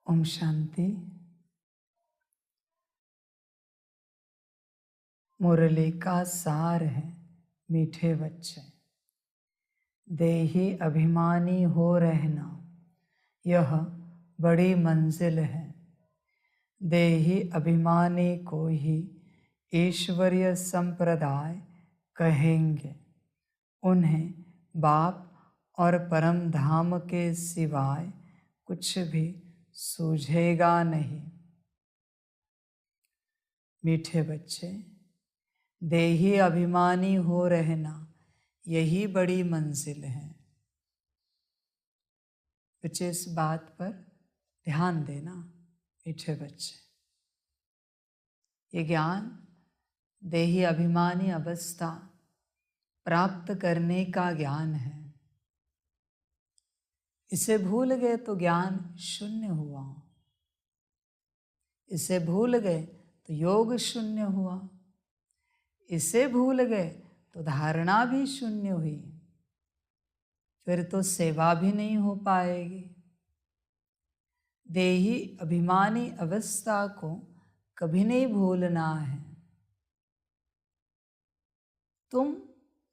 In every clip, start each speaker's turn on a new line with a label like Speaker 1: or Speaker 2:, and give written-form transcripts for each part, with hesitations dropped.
Speaker 1: ओम शांति। मुरली का सार है मीठे बच्चे, देही अभिमानी हो रहना यह बड़ी मंजिल है। देही अभिमानी को ही ईश्वरीय संप्रदाय कहेंगे। उन्हें बाप और परम धाम के सिवाय कुछ भी सूझेगा नहीं। मीठे बच्चे, देही अभिमानी हो रहना यही बड़ी मंजिल है। बच्चे इस बात पर ध्यान देना। मीठे बच्चे, ये ज्ञान देही अभिमानी अवस्था प्राप्त करने का ज्ञान है। इसे भूल गए तो ज्ञान शून्य हुआ, इसे भूल गए तो योग शून्य हुआ, इसे भूल गए तो धारणा भी शून्य हुई, फिर तो सेवा भी नहीं हो पाएगी। देही अभिमानी अवस्था को कभी नहीं भूलना है। तुम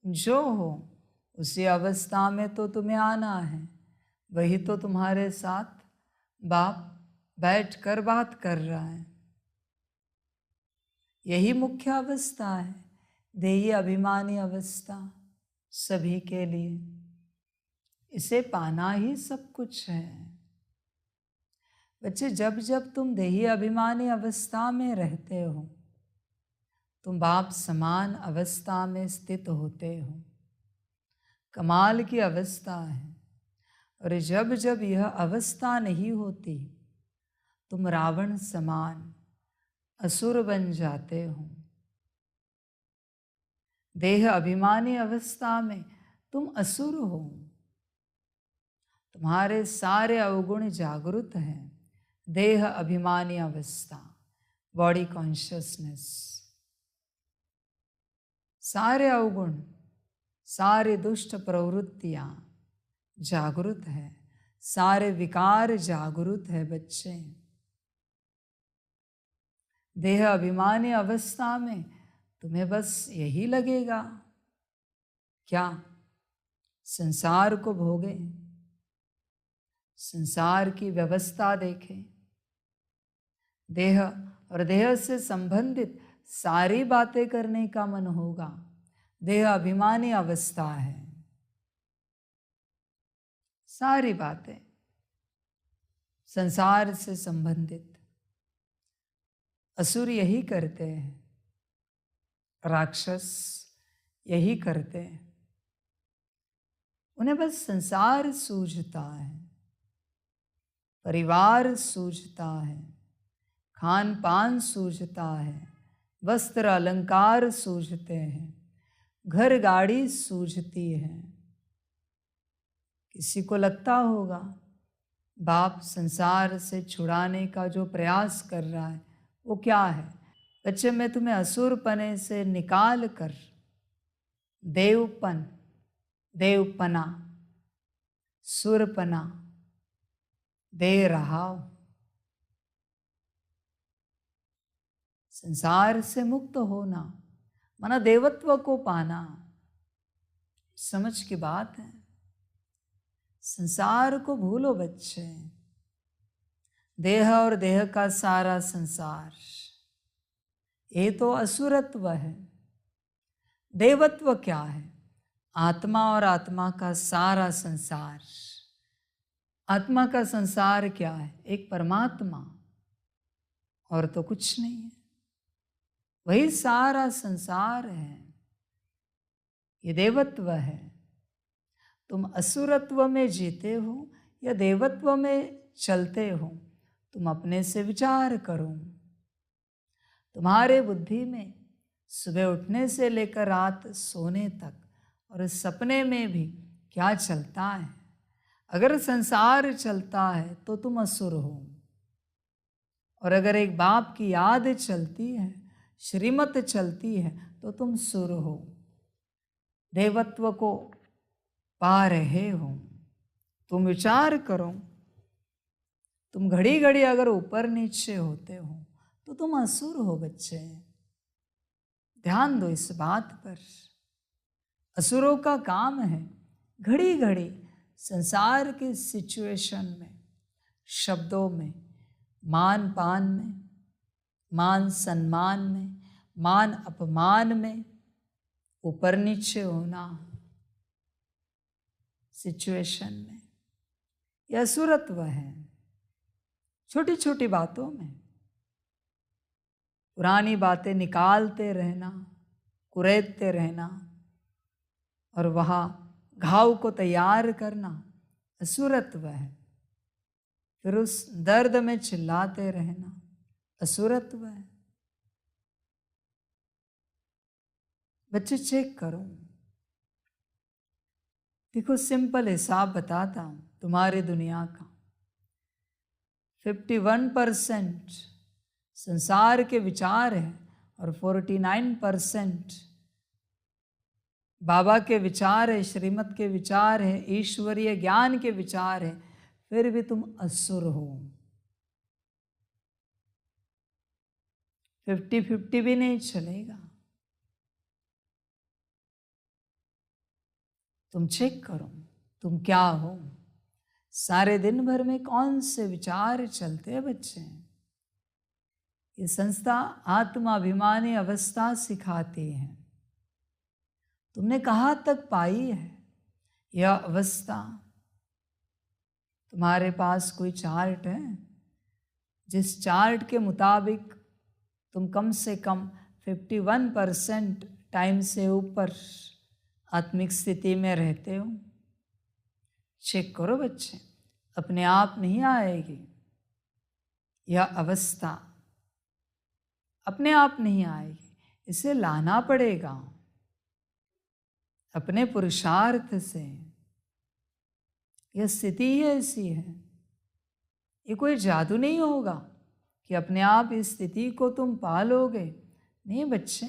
Speaker 1: जो हो उसी अवस्था में तो तुम्हें आना है। वही तो तुम्हारे साथ बाप बैठकर बात कर रहा है। यही मुख्य अवस्था है, देही अभिमानी अवस्था सभी के लिए। इसे पाना ही सब कुछ है। बच्चे, जब जब तुम देही अभिमानी अवस्था में रहते हो, तुम बाप समान अवस्था में स्थित होते हो। कमाल की अवस्था है। और जब जब यह अवस्था नहीं होती, तुम रावण समान असुर बन जाते हो। देह अभिमानी अवस्था में तुम असुर हो। तुम्हारे सारे अवगुण जागृत हैं। देह अभिमानी अवस्था, बॉडी कॉन्शियसनेस, सारे अवगुण, सारी दुष्ट प्रवृत्तियां जागृत है, सारे विकार जागृत है। बच्चे, देह अभिमानी अवस्था में तुम्हें बस यही लगेगा, क्या संसार को भोगे, संसार की व्यवस्था देखें, देह और देह से संबंधित सारी बातें करने का मन होगा। देह अभिमानी अवस्था है। सारी बातें संसार से संबंधित असुर यही करते हैं, राक्षस यही करते हैं। उन्हें बस संसार सूझता है, परिवार सूझता है, खान पान सूझता है, वस्त्र अलंकार सूझते हैं, घर गाड़ी सूझती है। किसी को लगता होगा बाप संसार से छुड़ाने का जो प्रयास कर रहा है वो क्या है? बच्चे, मैं तुम्हें असुरपने से निकाल कर देवपन, देवपना, सुरपना दे रहा हूं। संसार से मुक्त होना माना देवत्व को पाना। समझ की बात है। संसार को भूलो बच्चे। देह और देह का सारा संसार ये तो असुरत्व है। देवत्व क्या है? आत्मा और आत्मा का सारा संसार। आत्मा का संसार क्या है? एक परमात्मा, और तो कुछ नहीं है। वही सारा संसार है। ये देवत्व है। तुम असुरत्व में जीते हो या देवत्व में चलते हो, तुम अपने से विचार करो। तुम्हारे बुद्धि में सुबह उठने से लेकर रात सोने तक और सपने में भी क्या चलता है? अगर संसार चलता है तो तुम असुर हो, और अगर एक बाप की याद चलती है, श्रीमत चलती है, तो तुम सुर हो, देवत्व को पा रहे हो। तुम विचार करो, तुम घड़ी घड़ी अगर ऊपर नीचे होते हो तो तुम असुर हो बच्चे। ध्यान दो इस बात पर। असुरों का काम है घड़ी घड़ी संसार की सिचुएशन में, शब्दों में, मान पान में, मान सम्मान में, मान अपमान में ऊपर नीचे होना, सिचुएशन में। यह असुरत्व है। छोटी छोटी बातों में पुरानी बातें निकालते रहना, कुरेदते रहना और वहाँ घाव को तैयार करना असुरत्व है। फिर उस दर्द में चिल्लाते रहना असुरत्व है। बच्चे चेक करो, देखो सिंपल हिसाब बताता हूं तुम्हारी दुनिया का। 51% संसार के विचार है और 49% बाबा के विचार है, श्रीमत के विचार है, ईश्वरीय ज्ञान के विचार है। फिर भी तुम असुर हो। 50-50 भी नहीं चलेगा। तुम चेक करो तुम क्या हो। सारे दिन भर में कौन से विचार चलते हैं बच्चे। ये संस्था आत्माभिमानी अवस्था सिखाती है। तुमने कहाँ तक पाई है यह अवस्था? तुम्हारे पास कोई चार्ट है जिस चार्ट के मुताबिक तुम कम से कम 51% टाइम से ऊपर आत्मिक स्थिति में रहते हो? चेक करो बच्चे, अपने आप नहीं आएगी यह अवस्था, अपने आप नहीं आएगी। इसे लाना पड़ेगा अपने पुरुषार्थ से। यह स्थिति ही ऐसी है। ये कोई जादू नहीं होगा कि अपने आप इस स्थिति को तुम पालोगे। नहीं बच्चे,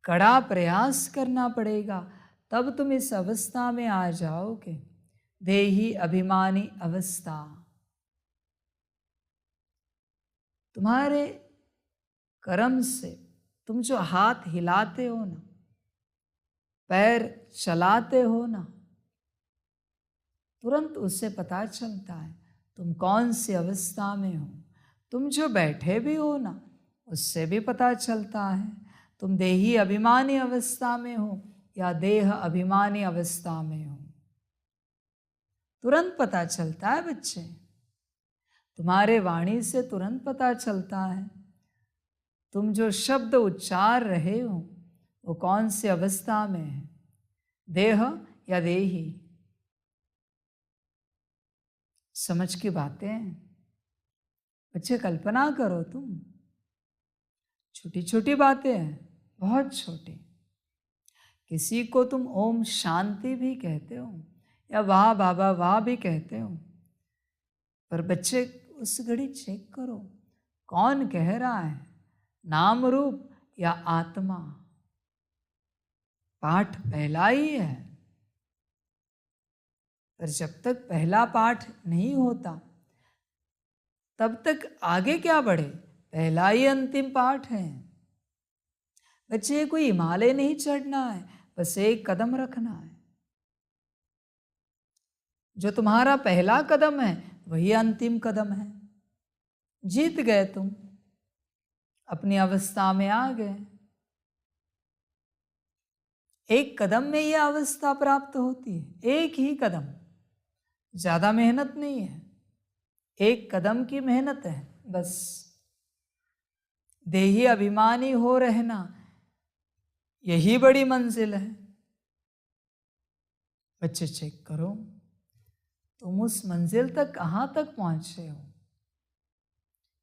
Speaker 1: कड़ा प्रयास करना पड़ेगा, तब तुम इस अवस्था में आ जाओगे। देही अभिमानी अवस्था। तुम्हारे कर्म से तुम जो हाथ हिलाते हो ना, पैर चलाते हो ना, तुरंत उससे पता चलता है तुम कौन सी अवस्था में हो। तुम जो बैठे भी हो ना, उससे भी पता चलता है तुम देही अभिमानी अवस्था में हो या देह अभिमानी अवस्था में हो। तुरंत पता चलता है बच्चे। तुम्हारे वाणी से तुरंत पता चलता है तुम जो शब्द उच्चार रहे हो वो कौन सी अवस्था में है, देह या देही। समझ की बातें बच्चे, कल्पना करो तुम। छोटी छोटी बातें हैं, बहुत छोटी। किसी को तुम ओम शांति भी कहते हो या वाह बाबा वाह भी कहते हो, पर बच्चे उस घड़ी चेक करो कौन कह रहा है, नाम रूप या आत्मा। पाठ पहला ही है, पर जब तक पहला पाठ नहीं होता तब तक आगे क्या बढ़े। पहला ही अंतिम पाठ है बच्चे। कोई हिमालय नहीं चढ़ना है, बस एक कदम रखना है। जो तुम्हारा पहला कदम है वही अंतिम कदम है। जीत गए तुम, अपनी अवस्था में आ गए। एक कदम में यह अवस्था प्राप्त होती है, एक ही कदम, ज्यादा मेहनत नहीं है, एक कदम की मेहनत है बस। देही अभिमानी हो रहना यही बड़ी मंजिल है। बच्चे चेक करो तुम उस मंजिल तक कहां तक पहुंचे हो,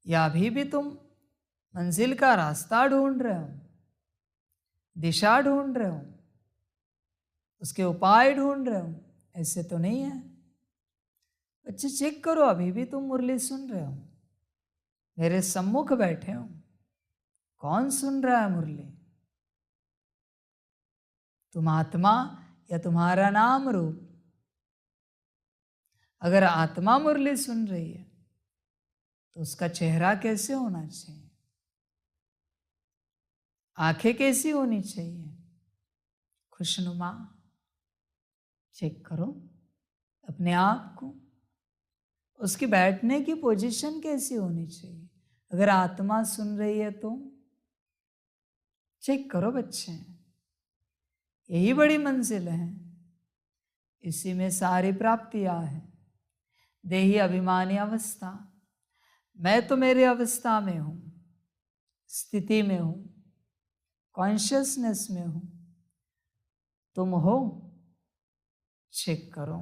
Speaker 1: या अभी भी तुम मंजिल का रास्ता ढूंढ रहे हो, दिशा ढूंढ रहे हो, उसके उपाय ढूंढ रहे हो। ऐसे तो नहीं है बच्चे। चेक करो, अभी भी तुम मुरली सुन रहे हो, मेरे सम्मुख बैठे हो। कौन सुन रहा है मुरली? तुम आत्मा या तुम्हारा नाम रूप? अगर आत्मा मुरली सुन रही है तो उसका चेहरा कैसे होना चाहिए, आंखें कैसी होनी चाहिए, खुशनुमा। चेक करो अपने आप को, उसकी बैठने की पोजीशन कैसी होनी चाहिए। अगर आत्मा सुन रही है तो चेक करो बच्चे, यही बड़ी मंजिल है, इसी में सारी प्राप्तियां हैं। देही अभिमानी अवस्था, मैं तो मेरी अवस्था में हूं, स्थिति में हूं, कॉन्शियसनेस में हूं, तुम हो, चेक करो।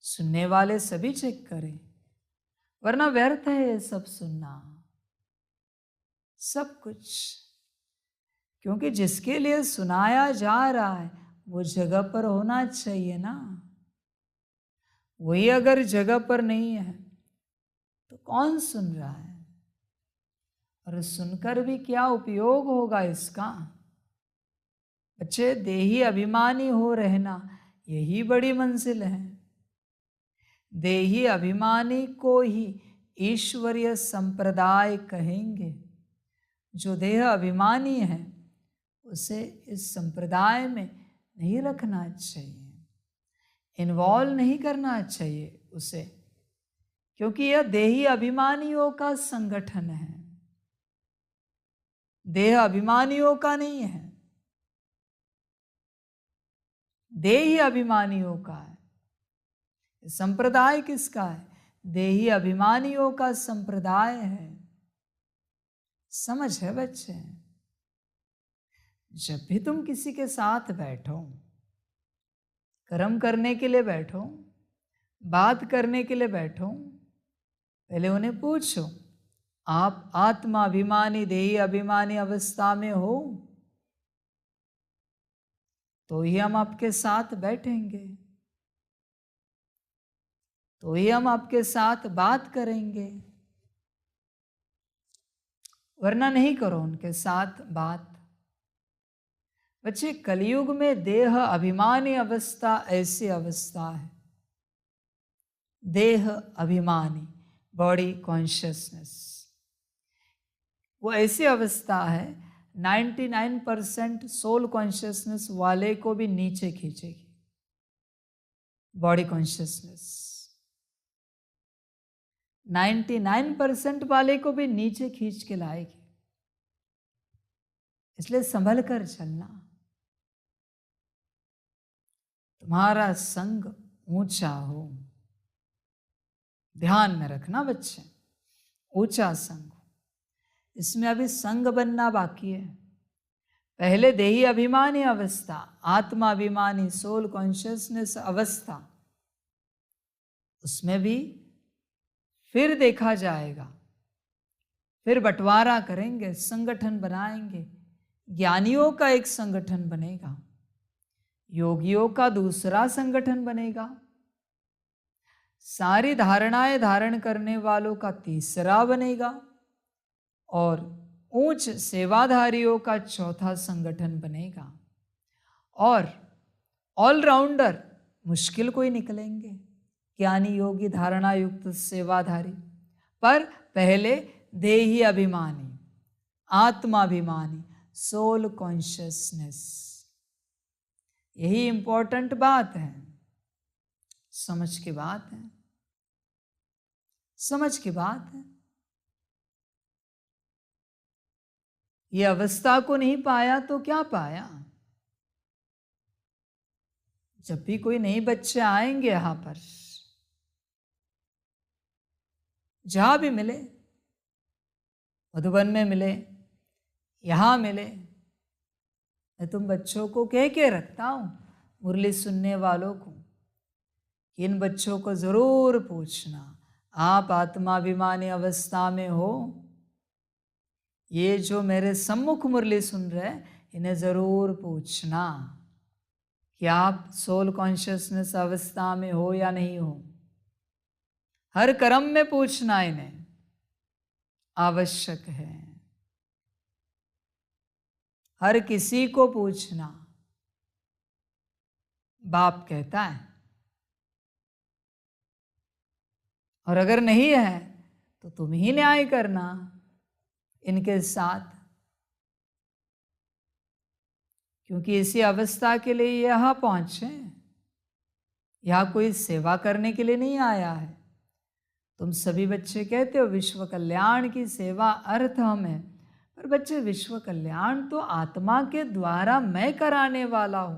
Speaker 1: सुनने वाले सभी चेक करें, वरना व्यर्थ है ये सब सुनना, सब कुछ। क्योंकि जिसके लिए सुनाया जा रहा है वो जगह पर होना चाहिए ना। वही अगर जगह पर नहीं है तो कौन सुन रहा है, और सुनकर भी क्या उपयोग होगा इसका। बच्चे, देही अभिमानी हो रहना यही बड़ी मंजिल है। देही अभिमानी को ही ईश्वरीय संप्रदाय कहेंगे। जो देह अभिमानी है उसे इस संप्रदाय में नहीं रखना चाहिए, इन्वॉल्व नहीं करना चाहिए उसे, क्योंकि यह देही अभिमानियों का संगठन है, देह अभिमानियों का नहीं है, देही अभिमानियों का है। संप्रदाय किसका है? देही अभिमानियों का संप्रदाय है। समझ है बच्चे? जब भी तुम किसी के साथ बैठो, कर्म करने के लिए बैठो, बात करने के लिए बैठो, पहले उन्हें पूछो, आप आत्मा अभिमानी देही अभिमानी अवस्था में हो? तो ही हम आपके साथ बैठेंगे, तो ही हम आपके साथ बात करेंगे, वरना नहीं करो उनके साथ बात। बच्चे, कलयुग में देह अभिमानी अवस्था ऐसी अवस्था है, देह अभिमानी, बॉडी कॉन्शियसनेस, वो ऐसी अवस्था है 99% सोल कॉन्शियसनेस वाले को भी नीचे खींचेगी। बॉडी कॉन्शियसनेस 99% वाले को भी नीचे खींच के लाएगी। इसलिए संभल कर चलना। तुम्हारा संग ऊंचा हो, ध्यान में रखना बच्चे, ऊंचा संग। इसमें अभी संग बनना बाकी है। पहले देही अभिमानी अवस्था, आत्मा अभिमानी सोल कॉन्शियसनेस अवस्था, उसमें भी फिर देखा जाएगा, फिर बंटवारा करेंगे, संगठन बनाएंगे। ज्ञानियों का एक संगठन बनेगा, योगियों का दूसरा संगठन बनेगा, सारी धारणाएं धारण करने वालों का तीसरा बनेगा, और उच्च सेवाधारियों का चौथा संगठन बनेगा। और ऑलराउंडर मुश्किल कोई निकलेंगे, ज्ञानी योगी धारणा युक्त सेवाधारी। पर पहले देही अभिमानी, आत्माभिमानी, सोल कॉन्शियसनेस, यही इंपॉर्टेंट बात है। समझ की बात है, समझ की बात है। ये अवस्था को नहीं पाया तो क्या पाया? जब भी कोई नए बच्चे आएंगे यहां पर, जहां भी मिले, मधुबन में मिले, यहां मिले, मैं तुम बच्चों को कह के रखता हूं, मुरली सुनने वालों को, कि इन बच्चों को जरूर पूछना, आप आत्माभिमानी अवस्था में हो? ये जो मेरे सम्मुख मुरली सुन रहे हैं, इन्हें जरूर पूछना कि आप सोल कॉन्शियसनेस अवस्था में हो या नहीं हो। हर कर्म में पूछना इन्हें आवश्यक है, हर किसी को पूछना। बाप कहता है और अगर नहीं है तो तुम ही न्याय करना इनके साथ, क्योंकि इसी अवस्था के लिए यहाँ पहुंचे। यहाँ कोई सेवा करने के लिए नहीं आया है। तुम सभी बच्चे कहते हो विश्व कल्याण की सेवा अर्थ हम है, पर बच्चे विश्व कल्याण तो आत्मा के द्वारा मैं कराने वाला हूं,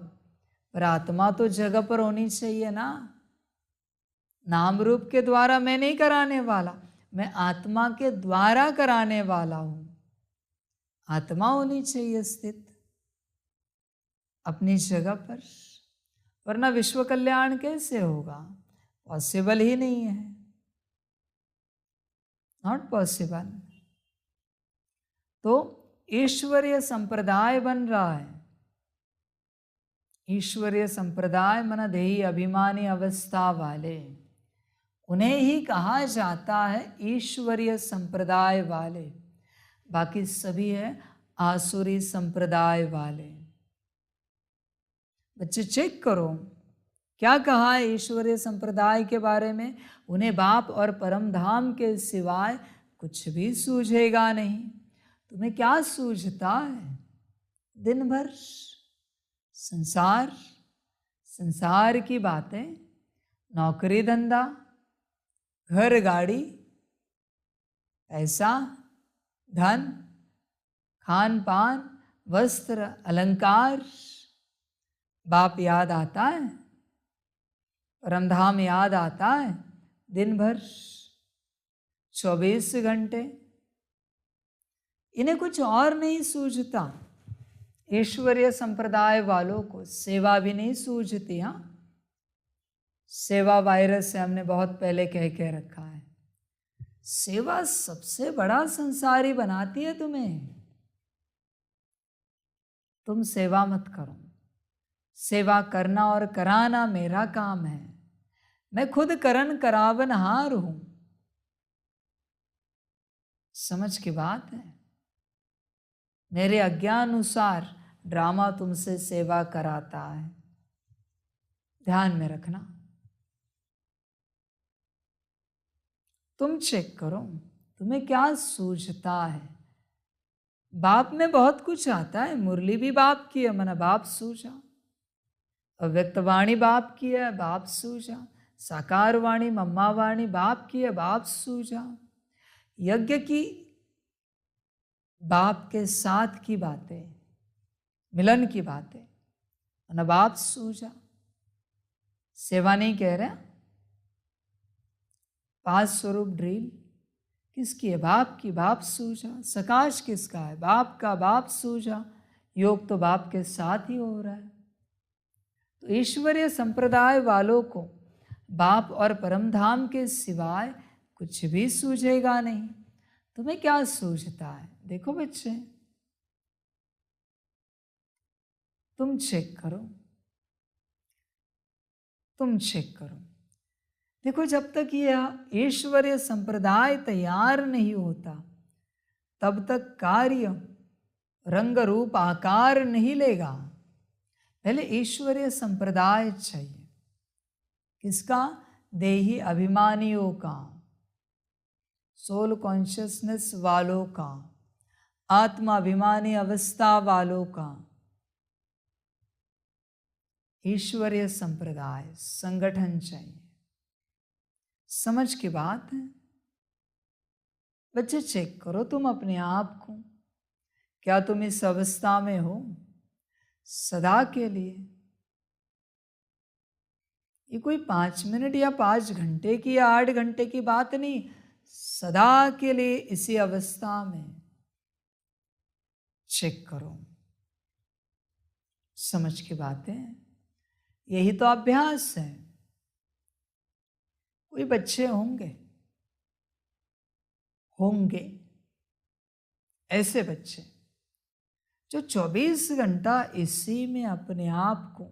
Speaker 1: पर आत्मा तो जगह पर होनी चाहिए ना। नाम रूप के द्वारा मैं नहीं कराने वाला, मैं आत्मा के द्वारा कराने वाला हूं। आत्मा होनी चाहिए स्थित अपनी जगह पर, वरना विश्व कल्याण कैसे होगा? पॉसिबल ही नहीं है, नॉट पॉसिबल। तो ईश्वरीय संप्रदाय बन रहा है। ईश्वरीय संप्रदाय मन देही अभिमानी अवस्था वाले, उन्हें ही कहा जाता है ईश्वरीय संप्रदाय वाले। बाकी सभी है आसुरी संप्रदाय वाले। बच्चे चेक करो क्या कहा है ईश्वरीय संप्रदाय के बारे में। उन्हें बाप और परम धाम के सिवाय कुछ भी सूझेगा नहीं। तुम्हें क्या सूझता है? दिन भर संसार, संसार की बातें, नौकरी धंधा, घर गाड़ी, पैसा, धन, खान पान, वस्त्र, अलंकार। बाप याद आता है, परमधाम याद आता है। दिन भर 24 घंटे इन्हें कुछ और नहीं सूझता। ईश्वरीय संप्रदाय वालों को सेवा भी नहीं सूझती। हाँ, सेवा वायरस से हमने बहुत पहले कह रखा है। सेवा सबसे बड़ा संसारी बनाती है तुम्हें। तुम सेवा मत करो। सेवा करना और कराना मेरा काम है। मैं खुद करन करावनहार हूं। समझ की बात है। मेरे आज्ञानुसार ड्रामा तुमसे सेवा कराता है, ध्यान में रखना। तुम चेक करो तुम्हें क्या सूझता है। बाप में बहुत कुछ आता है। मुरली भी बाप की है, मना बाप सूझा। अव्यक्त वाणी बाप की है, बाप सूझा। साकार वाणी मम्मा वाणी बाप की है, बाप सूझा। यज्ञ की बाप के साथ की बातें, मिलन की बातें, मना बाप सूझा। सेवा नहीं कह रहे। पांच स्वरूप ड्रिल किसकी है? बाप की, बाप सूझा। सकाश किसका है? बाप का, बाप सूझा। योग तो बाप के साथ ही हो रहा है। तो ईश्वरीय संप्रदाय वालों को बाप और परमधाम के सिवाय कुछ भी सूझेगा नहीं। तुम्हें क्या सूझता है? देखो बच्चे, तुम चेक करो, तुम चेक करो। देखो, जब तक यह ईश्वरीय संप्रदाय तैयार नहीं होता तब तक कार्य रंग रूप आकार नहीं लेगा। पहले ईश्वरीय संप्रदाय चाहिए। किसका? देही अभिमानियों का, सोल कॉन्शियसनेस वालों का, आत्मा अभिमानी अवस्था वालों का। ईश्वरीय संप्रदाय संगठन चाहिए। समझ की बात है। बच्चे चेक करो तुम अपने आप को, क्या तुम इस अवस्था में हो सदा के लिए? ये कोई 5 मिनट या 5 घंटे की या 8 घंटे की बात नहीं, सदा के लिए इसी अवस्था में। चेक करो। समझ की बात है। यही तो अभ्यास है। कोई बच्चे होंगे ऐसे बच्चे जो 24 घंटा इसी में अपने आप को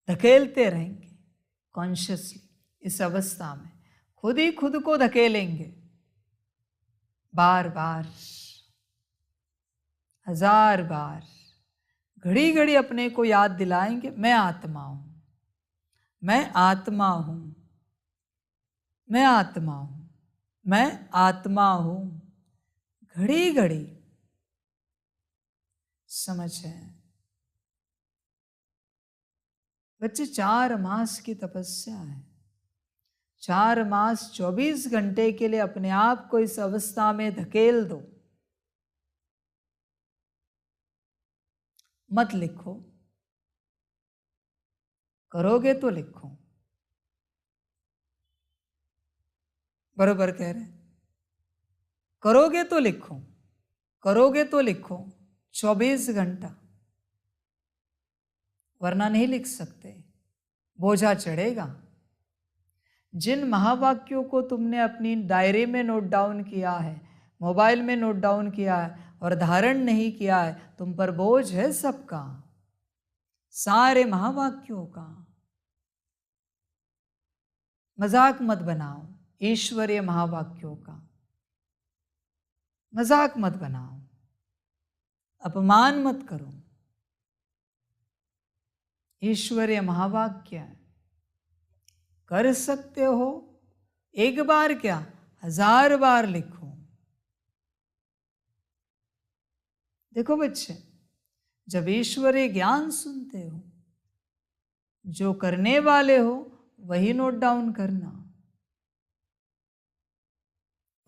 Speaker 1: धकेलते रहेंगे। कॉन्शियसली इस अवस्था में खुद ही खुद को धकेलेंगे, बार बार, 1000 बार, घड़ी घड़ी अपने को याद दिलाएंगे, मैं आत्मा हूं, मैं आत्मा हूं, मैं आत्मा हूं, मैं आत्मा हूं। घड़ी घड़ी समझ है बच्चे। 4 मास की तपस्या है। 4 मास 24 घंटे के लिए अपने आप को इस अवस्था में धकेल दो। मत लिखो, करोगे तो लिखो। बरोबर कह रहे, करोगे तो लिखो, करोगे तो लिखो 24 घंटा, वरना नहीं लिख सकते, बोझा चढ़ेगा। जिन महावाक्यों को तुमने अपनी डायरी में नोट डाउन किया है, मोबाइल में नोट डाउन किया है और धारण नहीं किया है, तुम पर बोझ है सबका, सारे महावाक्यों का। मजाक मत बनाओ ईश्वरीय महावाक्यों का, मजाक मत बनाओ, अपमान मत करो। ईश्वरीय महावाक्य कर सकते हो, एक बार क्या 1000 बार लिखो। देखो बच्चे, जब ईश्वरीय ज्ञान सुनते हो, जो करने वाले हो वही नोट डाउन करना,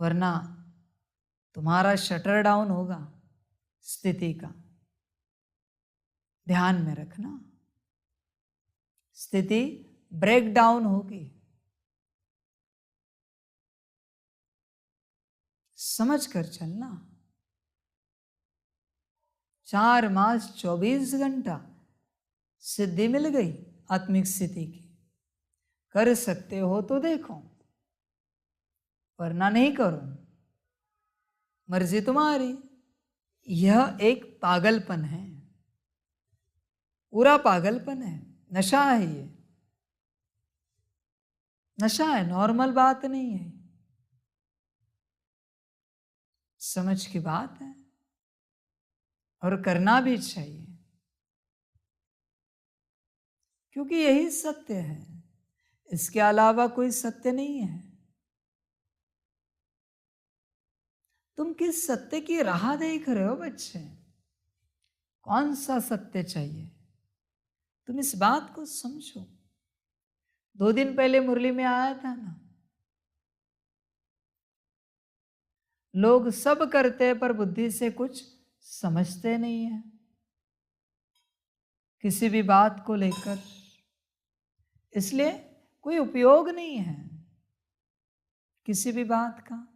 Speaker 1: वरना तुम्हारा शटर डाउन होगा स्थिति का। ध्यान में रखना, स्थिति ब्रेक डाउन होगी। समझ कर चलना। 4 मास 24 घंटा सिद्धि मिल गई आत्मिक स्थिति की। कर सकते हो तो देखो, वरना नहीं करो, मर्जी तुम्हारी। यह एक पागलपन है, पूरा पागलपन है, नशा है। ये नशा है, नॉर्मल बात नहीं है। समझ की बात है और करना भी चाहिए, क्योंकि यही सत्य है, इसके अलावा कोई सत्य नहीं है। तुम किस सत्य की राह देख रहे हो बच्चे? कौन सा सत्य चाहिए? तुम इस बात को समझो। 2 दिन पहले मुरली में आया था ना, लोग सब करते हैं पर बुद्धि से कुछ समझते नहीं है किसी भी बात को लेकर, इसलिए कोई उपयोग नहीं है किसी भी बात का।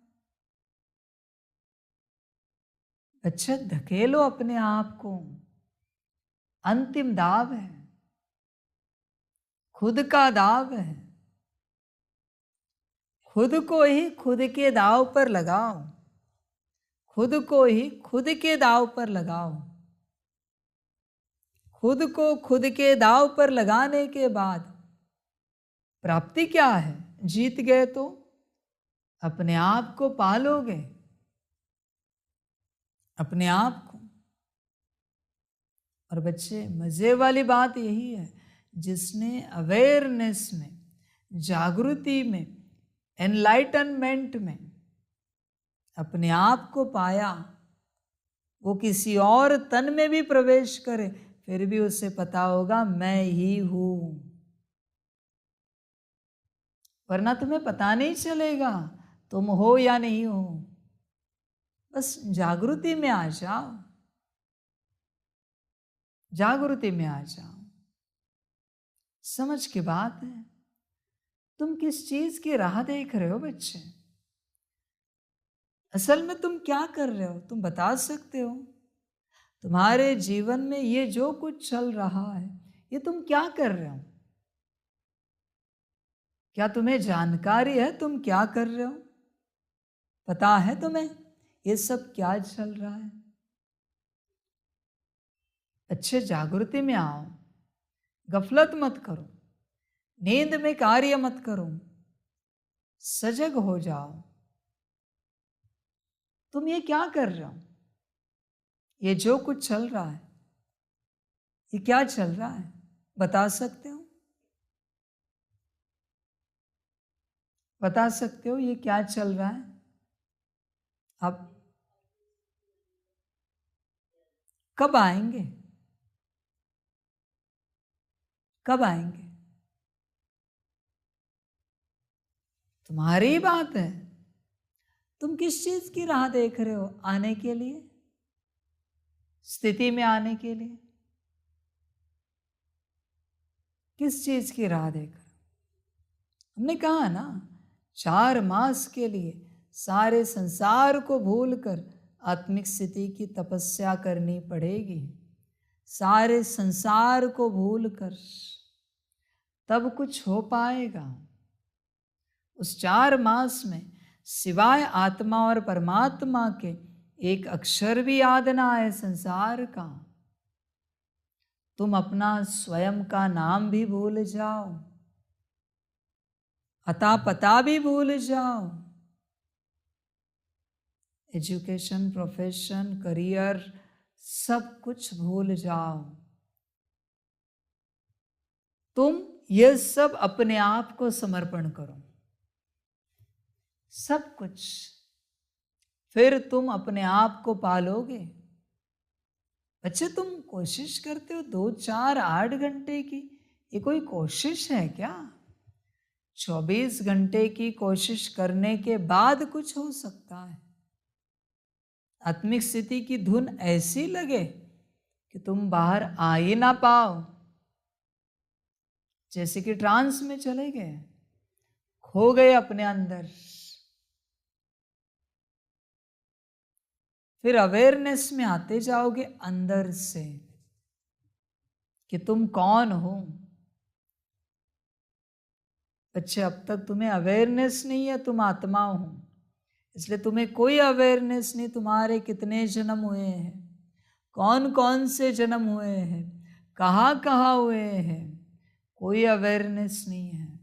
Speaker 1: अच्छा, धकेलो अपने आप को, अंतिम दाव है, खुद का दाव है। खुद को ही खुद के दाव पर लगाओ, खुद को ही खुद के दाव पर लगाओ। खुद को खुद के दाव पर लगाने के बाद प्राप्ति क्या है? जीत गए तो अपने आप को पालोगे, अपने आप को। और बच्चे, मजे वाली बात यही है, जिसने अवेयरनेस में, जागृति में, एनलाइटनमेंट में अपने आप को पाया, वो किसी और तन में भी प्रवेश करे फिर भी उसे पता होगा मैं ही हूं, वरना तुम्हें पता नहीं चलेगा तुम हो या नहीं हो। बस जागृति में आ जाओ, जागृति में आ जाओ। समझ की बात है। तुम किस चीज की राह देख रहे हो बच्चे? असल में तुम क्या कर रहे हो? तुम बता सकते हो? तुम्हारे जीवन में ये जो कुछ चल रहा है, ये तुम क्या कर रहे हो? क्या तुम्हें जानकारी है तुम क्या कर रहे हो? पता है तुम्हें ये सब क्या चल रहा है? अच्छे जागृति में आओ, गफलत मत करो, नींद में कार्य मत करो, सजग हो जाओ। तुम ये क्या कर रहे हो? ये जो कुछ चल रहा है, ये क्या चल रहा है? बता सकते हो? बता सकते हो ये क्या चल रहा है? आप कब आएंगे? कब आएंगे? तुम्हारी बात है। तुम किस चीज की राह देख रहे हो आने के लिए, स्थिति में आने के लिए? किस चीज की राह देख रहे हो? हमने कहा ना, 4 मास के लिए सारे संसार को भूलकर आत्मिक स्थिति की तपस्या करनी पड़ेगी। सारे संसार को भूलकर तब कुछ हो पाएगा। उस 4 मास में सिवाय आत्मा और परमात्मा के एक अक्षर भी याद ना आए संसार का, तुम अपना स्वयं का नाम भी भूल जाओ, अता पता भी भूल जाओ, एजुकेशन, प्रोफेशन, करियर, सब कुछ भूल जाओ। तुम ये सब अपने आप को समर्पण करो, सब कुछ। फिर तुम अपने आप को पालोगे। बच्चे, तुम कोशिश करते हो 2, 4, 8 घंटे की, ये कोई कोशिश है क्या? 24 घंटे की कोशिश करने के बाद कुछ हो सकता है। आत्मिक स्थिति की धुन ऐसी लगे कि तुम बाहर आ ही ना पाओ, जैसे कि ट्रांस में चले गए, खो गए अपने अंदर। फिर अवेयरनेस में आते जाओगे अंदर से कि तुम कौन हो। बच्चे, अब तक तुम्हें अवेयरनेस नहीं है तुम आत्मा हो, इसलिए तुम्हें कोई अवेयरनेस नहीं तुम्हारे कितने जन्म हुए हैं, कौन कौन से जन्म हुए हैं, कहाँ कहाँ हुए हैं, कोई अवेयरनेस नहीं है।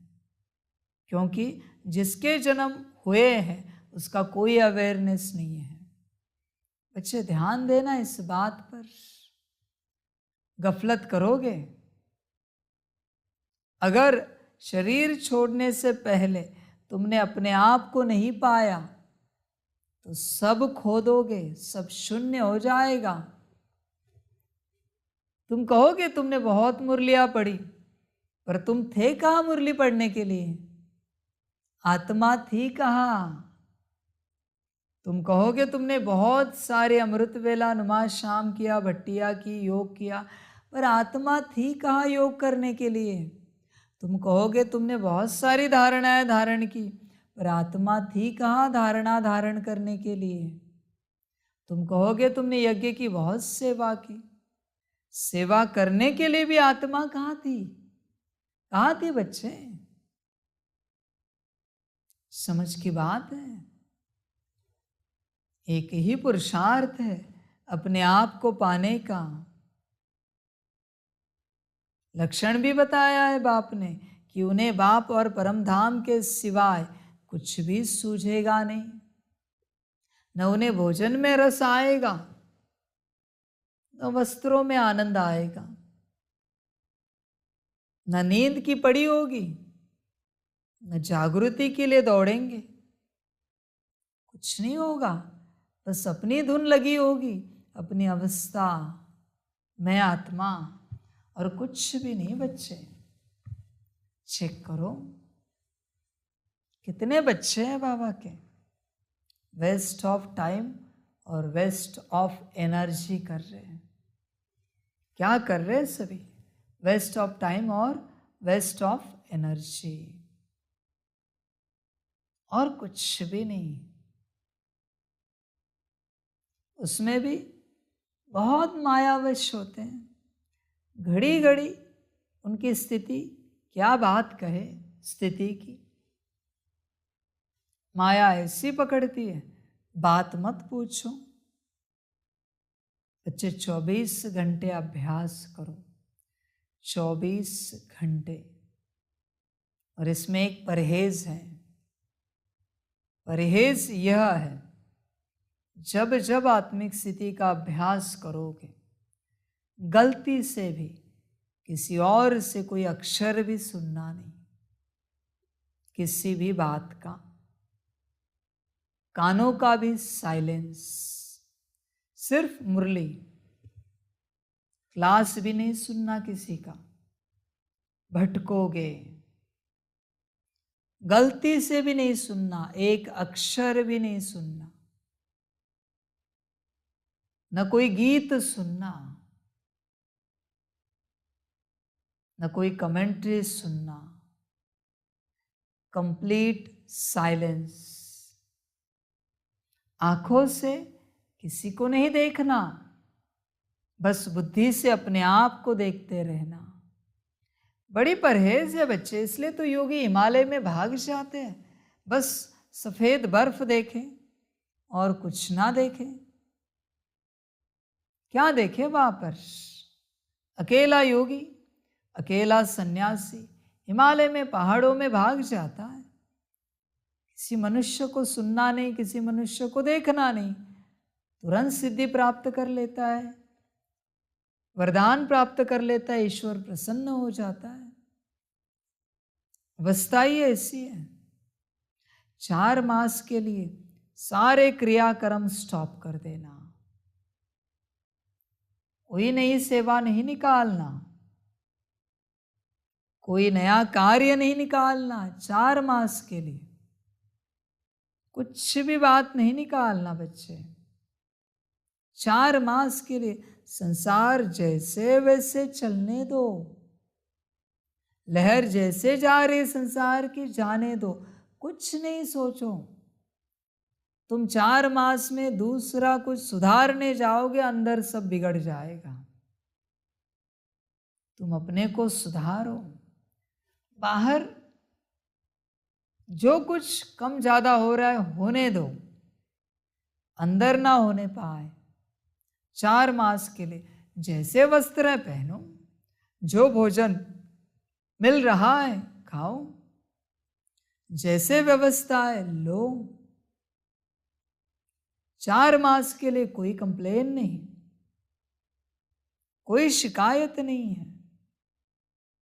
Speaker 1: क्योंकि जिसके जन्म हुए हैं उसका कोई अवेयरनेस नहीं है। बच्चे, ध्यान देना इस बात पर। गफलत करोगे, अगर शरीर छोड़ने से पहले तुमने अपने आप को नहीं पाया तो सब खो दोगे, सब शून्य हो जाएगा। तुम कहोगे तुमने बहुत मुरलियां पढ़ी, पर तुम थे कहाँ मुरली पढ़ने के लिए? आत्मा थी कहाँ? तुम कहोगे तुमने बहुत सारे अमृत वेला नुमा शाम किया, भट्टिया की, योग किया, पर आत्मा थी कहाँ योग करने के लिए? तुम कहोगे तुमने बहुत सारी धारणाएं धारण की, पर आत्मा थी कहाँ धारणा धारण करने के लिए? तुम कहोगे तुमने यज्ञ की बहुत सेवा की, सेवा करने के लिए भी आत्मा कहाँ थी? कहाँ थी बच्चे? समझ की बात है। एक ही पुरुषार्थ है अपने आप को पाने का। लक्षण भी बताया है बाप ने कि उन्हें बाप और परम धाम के सिवाय कुछ भी सूझेगा नहीं। न उन्हें भोजन में रस आएगा, न वस्त्रों में आनंद आएगा, न नींद की पड़ी होगी, न जागृति के लिए दौड़ेंगे, कुछ नहीं होगा। बस अपनी धुन लगी होगी, अपनी अवस्था, मैं आत्मा, और कुछ भी नहीं। बच्चे, चेक करो कितने बच्चे हैं बाबा के वेस्ट ऑफ टाइम और वेस्ट ऑफ एनर्जी कर रहे हैं। क्या कर रहे हैं सभी? वेस्ट ऑफ टाइम और वेस्ट ऑफ एनर्जी, और कुछ भी नहीं। उसमें भी बहुत मायावश होते हैं। घड़ी घड़ी उनकी स्थिति, क्या बात कहे स्थिति की, माया ऐसी पकड़ती है, बात मत पूछो। बच्चे, 24 घंटे अभ्यास करो, 24 घंटे। और इसमें एक परहेज है। परहेज यह है, जब जब आत्मिक स्थिति का अभ्यास करोगे, गलती से भी किसी और से कोई अक्षर भी सुनना नहीं। किसी भी बात का, कानों का भी साइलेंस, सिर्फ मुरली, क्लास भी नहीं सुनना किसी का, भटकोगे। गलती से भी नहीं सुनना, एक अक्षर भी नहीं सुनना, न कोई गीत सुनना, न कोई कमेंट्री सुनना, कंप्लीट साइलेंस। आंखों से किसी को नहीं देखना, बस बुद्धि से अपने आप को देखते रहना। बड़ी परहेज है बच्चे, इसलिए तो योगी हिमालय में भाग जाते हैं, बस सफेद बर्फ देखें और कुछ ना देखें। क्या देखे वहां पर? अकेला योगी, अकेला सन्यासी हिमालय में, पहाड़ों में भाग जाता है। किसी मनुष्य को सुनना नहीं, किसी मनुष्य को देखना नहीं, तुरंत सिद्धि प्राप्त कर लेता है, वरदान प्राप्त कर लेता है, ईश्वर प्रसन्न हो जाता है। अवस्था ही ऐसी है। 4 मास के लिए सारे क्रियाकर्म स्टॉप कर देना, कोई नई सेवा नहीं निकालना, कोई नया कार्य नहीं निकालना। 4 मास के लिए कुछ भी बात नहीं निकालना बच्चे। 4 मास के लिए संसार जैसे वैसे चलने दो, लहर जैसे जा रही संसार की जाने दो, कुछ नहीं सोचो। तुम 4 मास में दूसरा कुछ सुधारने जाओगे, अंदर सब बिगड़ जाएगा। तुम अपने को सुधारो, बाहर जो कुछ कम ज्यादा हो रहा है होने दो, अंदर ना होने पाए। 4 मास के लिए जैसे वस्त्र पहनो, जो भोजन मिल रहा है खाओ, जैसे व्यवस्था है लो। 4 मास के लिए कोई कंप्लेन नहीं, कोई शिकायत नहीं है,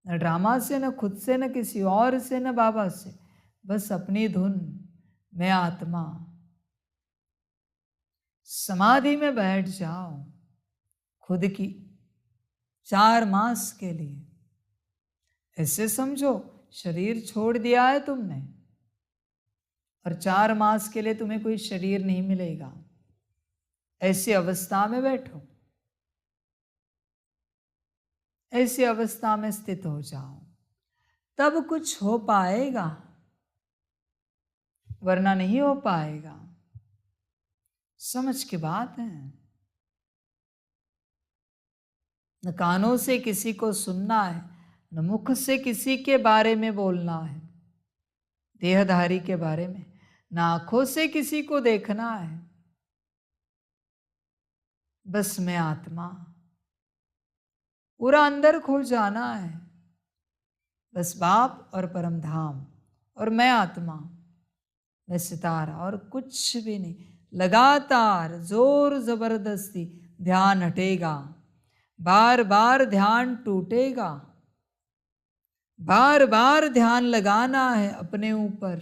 Speaker 1: न ड्रामा से, न खुद से, न किसी और से, न बाबा से, बस अपनी धुन में आत्मा। समाधि में बैठ जाओ खुद की 4 मास के लिए। ऐसे समझो शरीर छोड़ दिया है तुमने, और 4 मास के लिए तुम्हें कोई शरीर नहीं मिलेगा। ऐसी अवस्था में बैठो, ऐसी अवस्था में स्थित हो जाओ, तब कुछ हो पाएगा, वरना नहीं हो पाएगा। समझ की बात है। न कानों से किसी को सुनना है, न मुख से किसी के बारे में बोलना है, देहधारी के बारे में, न आंखों से किसी को देखना है, बस मैं आत्मा। पूरा अंदर खो जाना है, बस बाप और परम धाम और मैं आत्मा, मैं सितारा, और कुछ भी नहीं। लगातार जोर जबरदस्ती ध्यान हटेगा, बार बार ध्यान टूटेगा, बार बार ध्यान लगाना है अपने ऊपर।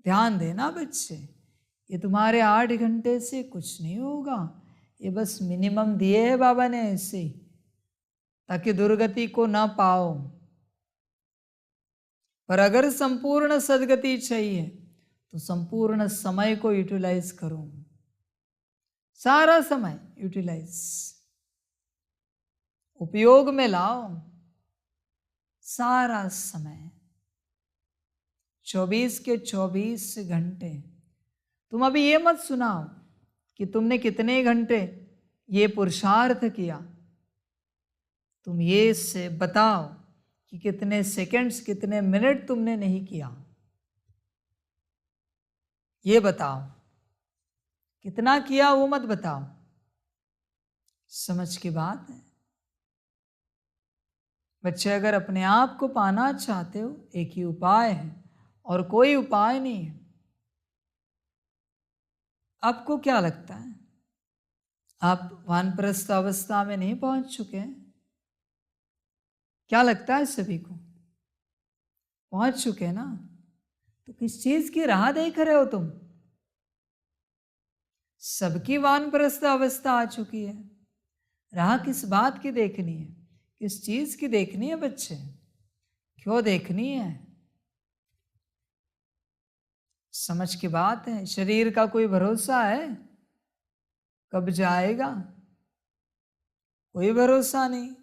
Speaker 1: ध्यान देना बच्चे, ये तुम्हारे 8 घंटे से कुछ नहीं होगा, ये बस मिनिमम दिए है बाबा ने ऐसे, ताकि दुर्गति को ना पाओ। पर अगर संपूर्ण सदगति चाहिए तो संपूर्ण समय को यूटिलाइज करो, सारा समय यूटिलाइज, उपयोग में लाओ सारा समय। 24 के 24 घंटे। तुम अभी ये मत सुनाओ कि तुमने कितने घंटे ये पुरुषार्थ किया, तुम ये से बताओ कि कितने सेकंड्स, कितने मिनट तुमने नहीं किया। ये बताओ कितना किया, वो मत बताओ। समझ की बात है बच्चे। अगर अपने आप को पाना चाहते हो, एक ही उपाय है और कोई उपाय नहीं है। आपको क्या लगता है, आप वानप्रस्थ अवस्था में नहीं पहुंच चुके हैं? क्या लगता है सभी को? पहुंच चुके ना, तो किस चीज की राह देख रहे हो तुम? सबकी वानप्रस्थ अवस्था आ चुकी है। राह किस बात की देखनी है? किस चीज की देखनी है बच्चे? क्यों देखनी है? समझ की बात है। शरीर का कोई भरोसा है? कब जाएगा? कोई भरोसा नहीं।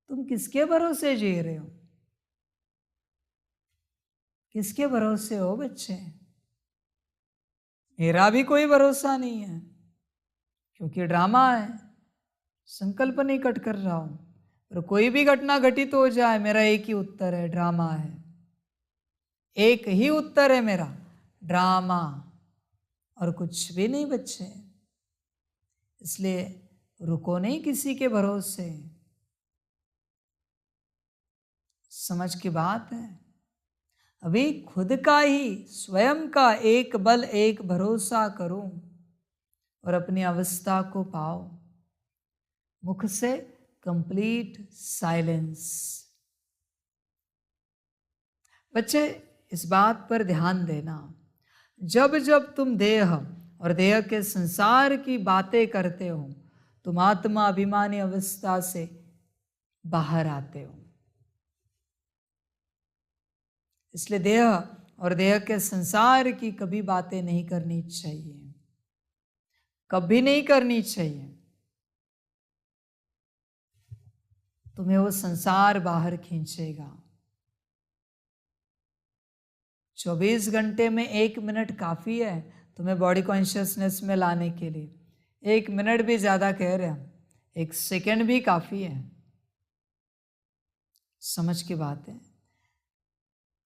Speaker 1: तुम किसके भरोसे जी रहे हो? किसके भरोसे हो बच्चे? मेरा भी कोई भरोसा नहीं है, क्योंकि ड्रामा है। संकल्प नहीं कट कर रहा हूं, पर कोई भी घटना घटित हो जाए, मेरा एक ही उत्तर है, ड्रामा है। एक ही उत्तर है मेरा, ड्रामा, और कुछ भी नहीं बच्चे। इसलिए रुको नहीं किसी के भरोसे। समझ की बात है। अभी खुद का ही, स्वयं का एक बल, एक भरोसा करो और अपनी अवस्था को पाओ। मुख से कंप्लीट साइलेंस। बच्चे इस बात पर ध्यान देना, जब जब तुम देह और देह के संसार की बातें करते हो, तुम आत्मा अभिमानी अवस्था से बाहर आते हो। इसलिए देह और देह के संसार की कभी बातें नहीं करनी चाहिए, कभी नहीं करनी चाहिए। तुम्हें वो संसार बाहर खींचेगा। 24 घंटे में 1 मिनट काफ़ी है तुम्हें बॉडी कॉन्शियसनेस में लाने के लिए। 1 मिनट भी ज़्यादा कह रहे हैं, 1 सेकेंड भी काफ़ी है। समझ की बात है।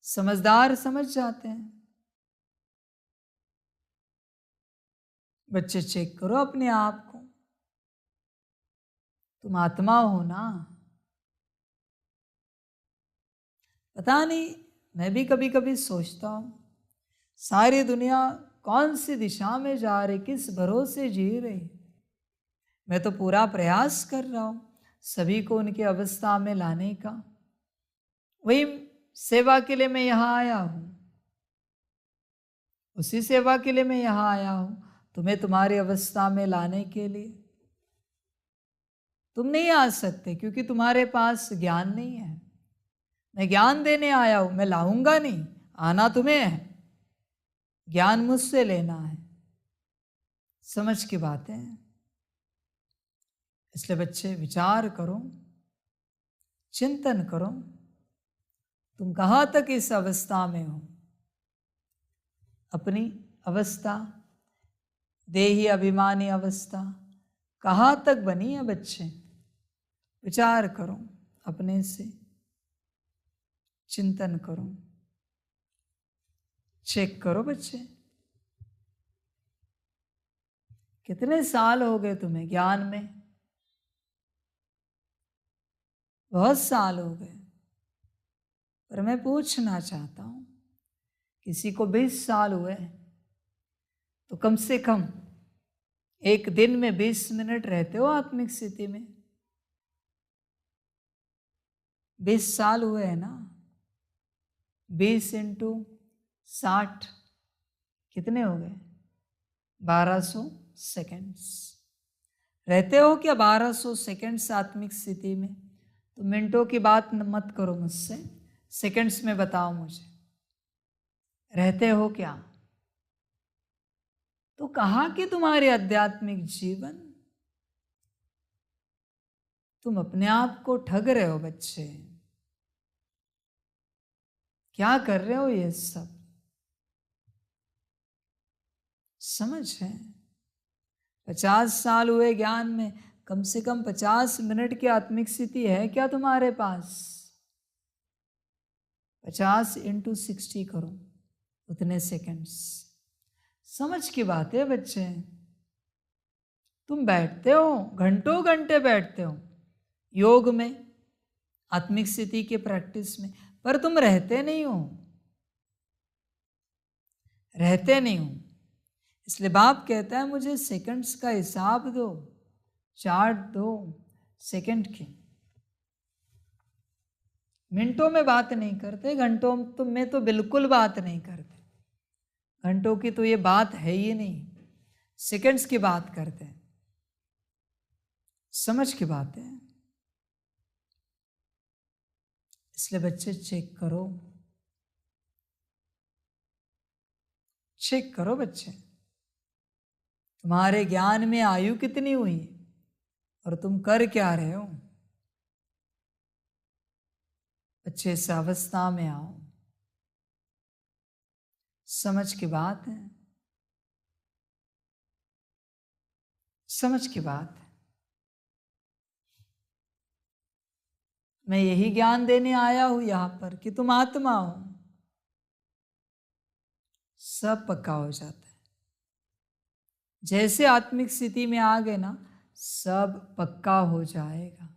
Speaker 1: समझदार समझ जाते हैं। बच्चे चेक करो अपने आप को, तुम आत्मा हो ना। पता नहीं, मैं भी कभी कभी सोचता हूँ, सारी दुनिया कौन सी दिशा में जा रही, किस भरोसे जी रही। मैं तो पूरा प्रयास कर रहा हूँ सभी को उनकी अवस्था में लाने का। वही सेवा के लिए मैं यहाँ आया हूँ, उसी सेवा के लिए मैं यहाँ आया हूँ, तुम्हें तुम्हारी अवस्था में लाने के लिए। तुम नहीं आ सकते क्योंकि तुम्हारे पास ज्ञान नहीं है। मैं ज्ञान देने आया हूं, मैं लाऊंगा नहीं। आना तुम्हें है, ज्ञान मुझसे लेना है। समझ की बात है। इसलिए बच्चे विचार करो, चिंतन करो, तुम कहाँ तक इस अवस्था में हो। अपनी अवस्था, देही अभिमानी अवस्था कहाँ तक बनी है बच्चे? विचार करो, अपने से चिंतन करो, चेक करो बच्चे। कितने साल हो गए तुम्हें ज्ञान में? बहुत साल हो गए। पर मैं पूछना चाहता हूं, किसी को 20 साल हुए तो कम से कम एक दिन में 20 मिनट रहते हो आत्मिक स्थिति में? 20 साल हुए हैं ना? 20 इंटू 60 कितने हो गए? 1200 सेकेंड्स रहते हो क्या? 1200 सेकेंड्स आत्मिक स्थिति में। तो मिनटों की बात मत करो मुझसे, सेकेंड्स में बताओ मुझे, रहते हो क्या? तो कहा कि तुम्हारे आध्यात्मिक जीवन, तुम अपने आप को ठग रहे हो बच्चे। क्या कर रहे हो ये सब? समझ है? 50 साल हुए ज्ञान में, कम से कम 50 मिनट की आत्मिक स्थिति है क्या तुम्हारे पास? 50 इंटू 60 करो, उतने सेकंड्स। समझ की बात है बच्चे। तुम बैठते हो, घंटों घंटे बैठते हो योग में, आत्मिक स्थिति के प्रैक्टिस में, पर तुम रहते नहीं हो, रहते नहीं हो। इसलिए बाप कहता है मुझे सेकंड्स का हिसाब दो, चार्ट दो सेकंड की। मिनटों में बात नहीं करते, घंटों में तो बिल्कुल बात नहीं करते। घंटों की तो ये बात है ही नहीं, सेकंड्स की बात करते हैं, समझ की बात है। इसलिए बच्चे चेक करो, चेक करो बच्चे, तुम्हारे ज्ञान में आयु कितनी हुई और तुम कर क्या रहे हो। बच्चे इस अवस्था में आओ, समझ की बात है, समझ की बात है। मैं यही ज्ञान देने आया हूं यहां पर कि तुम आत्मा हो, सब पक्का हो जाता है। जैसे आत्मिक स्थिति में आ गए ना, सब पक्का हो जाएगा,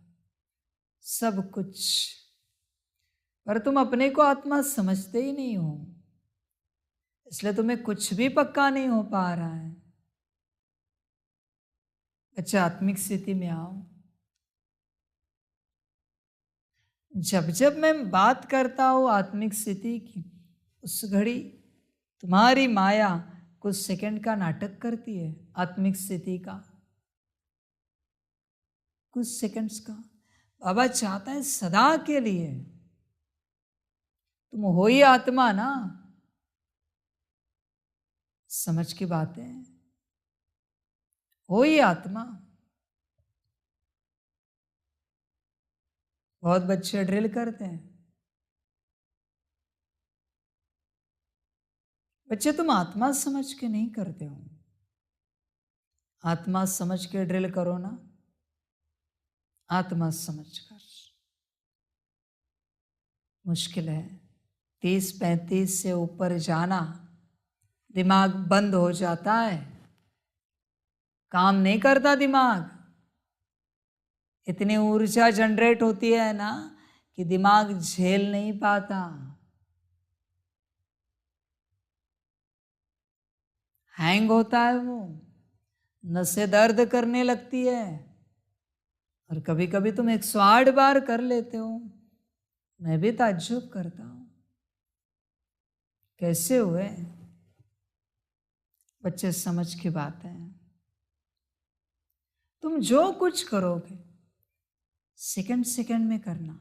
Speaker 1: सब कुछ। पर तुम अपने को आत्मा समझते ही नहीं हो, इसलिए तुम्हें कुछ भी पक्का नहीं हो पा रहा है। अच्छा, आत्मिक स्थिति में आओ। जब जब मैं बात करता हूं आत्मिक स्थिति की, उस घड़ी तुम्हारी माया कुछ सेकंड का नाटक करती है, आत्मिक स्थिति का, कुछ सेकंड्स का। बाबा चाहता है सदा के लिए तुम हो ही आत्मा ना, समझ की बात है, हो ही आत्मा। बहुत बच्चे ड्रिल करते हैं। बच्चे तुम आत्मा समझ के नहीं करते हो, आत्मा समझ के ड्रिल करो ना, आत्मा समझ कर। मुश्किल है, 30-35 से ऊपर जाना, दिमाग बंद हो जाता है, काम नहीं करता दिमाग। इतनी ऊर्जा जनरेट होती है ना कि दिमाग झेल नहीं पाता, हैंग होता है वो, नसें दर्द करने लगती है। और कभी कभी तुम 108 बार कर लेते हो, मैं भी ताज्जुब करता हूं, कैसे हुए। बच्चे समझ की बात है, तुम जो कुछ करोगे सेकंड सेकंड में करना,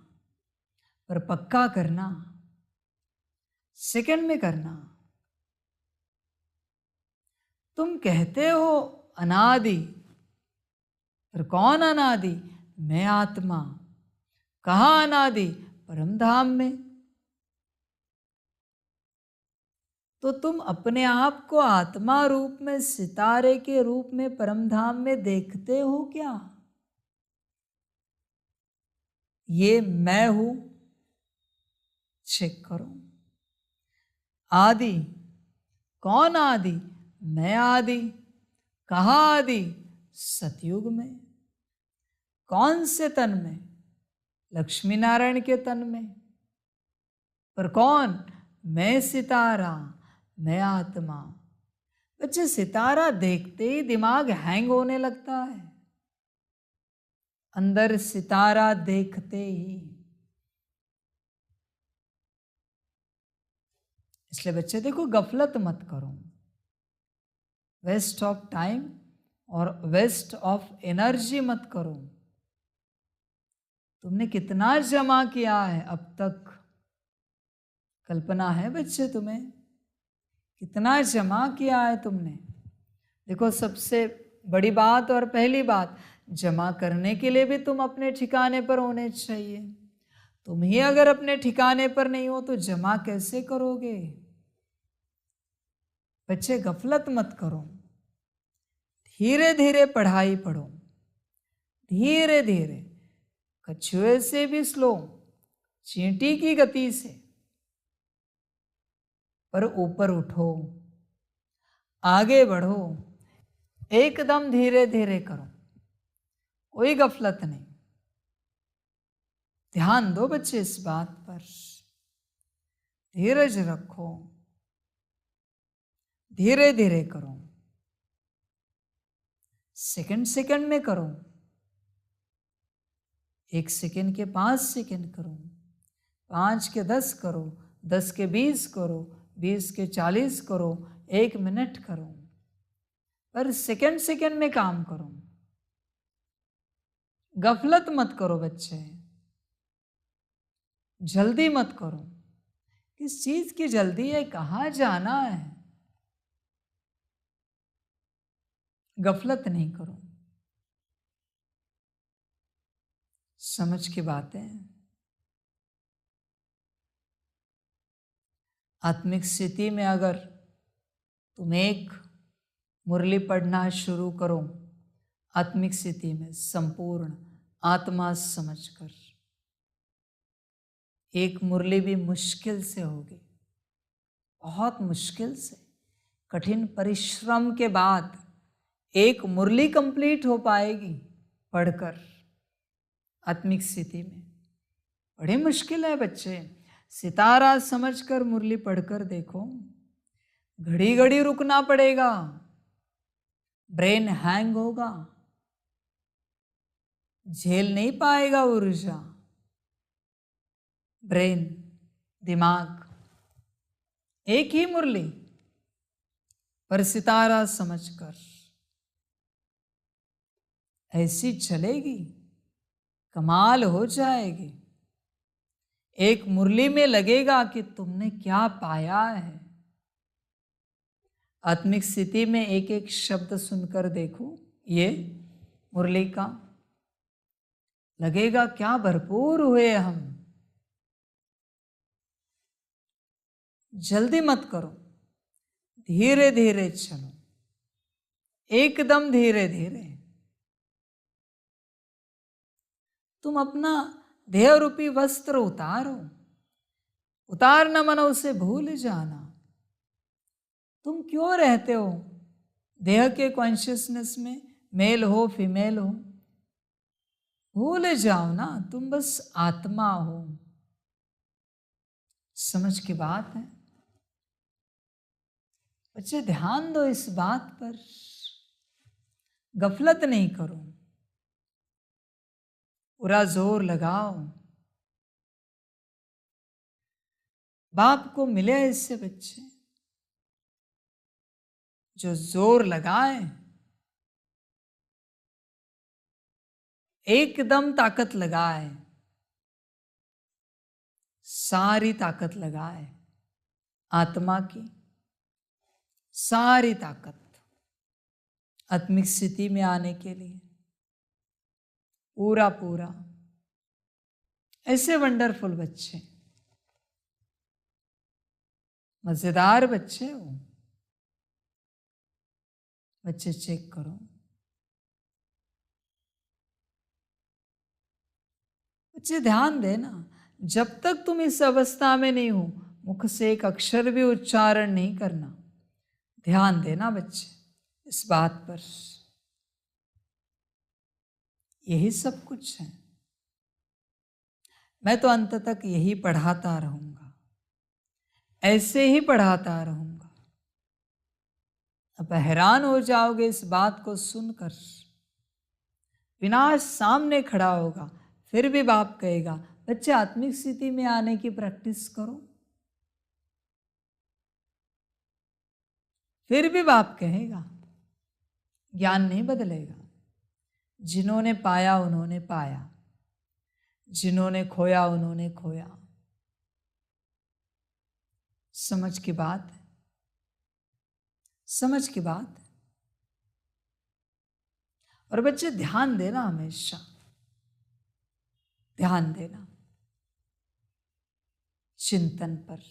Speaker 1: पर पक्का करना, सेकंड में करना। तुम कहते हो अनादि, पर कौन अनादि? मैं आत्मा। कहाँ अनादि? परम धाम में। तो तुम अपने आप को आत्मा रूप में, सितारे के रूप में परम धाम में देखते हो क्या? ये मैं हूं, चेक करो। आदि, कौन आदि? मैं आदि। कहाँ आदि? सतयुग में। कौन से तन में? लक्ष्मी नारायण के तन में। पर कौन? मैं सितारा, मैं आत्मा। बच्चे सितारा देखते ही दिमाग हैंग होने लगता है, अंदर सितारा देखते ही। इसलिए बच्चे देखो, गफलत मत करो, वेस्ट ऑफ टाइम और वेस्ट ऑफ एनर्जी मत करो। तुमने कितना जमा किया है अब तक? कल्पना है बच्चे तुम्हें कितना जमा किया है तुमने? देखो, सबसे बड़ी बात और पहली बात, जमा करने के लिए भी तुम अपने ठिकाने पर होने चाहिए। तुम ही अगर अपने ठिकाने पर नहीं हो तो जमा कैसे करोगे? बच्चे गफलत मत करो, धीरे धीरे पढ़ाई पढ़ो, धीरे धीरे, कछुए से भी स्लो, चींटी की गति से, पर ऊपर उठो, आगे बढ़ो, एकदम धीरे धीरे करो, कोई गफलत नहीं। ध्यान दो बच्चे इस बात पर, धीरज रखो, धीरे धीरे करो, सेकंड सेकंड में करो, 1 सेकंड के 5 सेकंड करो, 5 के 10 करो, 10 के 20 करो, 20 के 40 करो, 1 मिनट करो, पर सेकंड सेकंड में काम करो। गफलत मत करो बच्चे, जल्दी मत करो। किस चीज की जल्दी है, कहाँ जाना है? गफलत नहीं करो। समझ की बातें। आत्मिक स्थिति में अगर तुम एक मुरली पढ़ना शुरू करो, आत्मिक स्थिति में संपूर्ण आत्मा समझकर, एक मुरली भी मुश्किल से होगी, बहुत मुश्किल से, कठिन परिश्रम के बाद एक मुरली कंप्लीट हो पाएगी पढ़कर आत्मिक स्थिति में। बड़ी मुश्किल है बच्चे, सितारा समझकर मुरली पढ़कर देखो, घड़ी घड़ी रुकना पड़ेगा, ब्रेन हैंग होगा, झेल नहीं पाएगा ऊर्जा, ब्रेन, दिमाग। एक ही मुरली पर सितारा समझकर ऐसी चलेगी, कमाल हो जाएगी। एक मुरली में लगेगा कि तुमने क्या पाया है। आत्मिक स्थिति में एक एक शब्द सुनकर देखो, ये मुरली का लगेगा क्या भरपूर हुए हम। जल्दी मत करो, धीरे धीरे चलो, एकदम धीरे धीरे। तुम अपना देह रूपी वस्त्र उतारो, उतारना मना उसे भूल जाना। तुम क्यों रहते हो देह के कॉन्शियसनेस में, मेल हो फीमेल हो? भूल जाओ ना, तुम बस आत्मा हो। समझ की बात है बच्चे, ध्यान दो इस बात पर, गफलत नहीं करो, पूरा जोर लगाओ। बाप को मिले ऐसे बच्चे जो जोर लगाए, एकदम ताकत लगाए, सारी ताकत लगाए, आत्मा की सारी ताकत आत्मिक स्थिति में आने के लिए, पूरा पूरा। ऐसे वंडरफुल बच्चे, मजेदार बच्चे हो बच्चे। चेक करो बच्चे, ध्यान देना, जब तक तुम इस अवस्था में नहीं हो, मुख से एक अक्षर भी उच्चारण नहीं करना। ध्यान देना बच्चे इस बात पर, यही सब कुछ है। मैं तो अंत तक यही पढ़ाता रहूंगा, ऐसे ही पढ़ाता रहूंगा। अब हैरान हो जाओगे इस बात को सुनकर। विनाश सामने खड़ा होगा, फिर भी बाप कहेगा बच्चे आत्मिक स्थिति में आने की प्रैक्टिस करो। फिर भी बाप कहेगा, ज्ञान नहीं बदलेगा। जिन्होंने पाया उन्होंने पाया, जिन्होंने खोया उन्होंने खोया। समझ की बात है, समझ की बात है। और बच्चे ध्यान देना, हमेशा ध्यान देना चिंतन पर।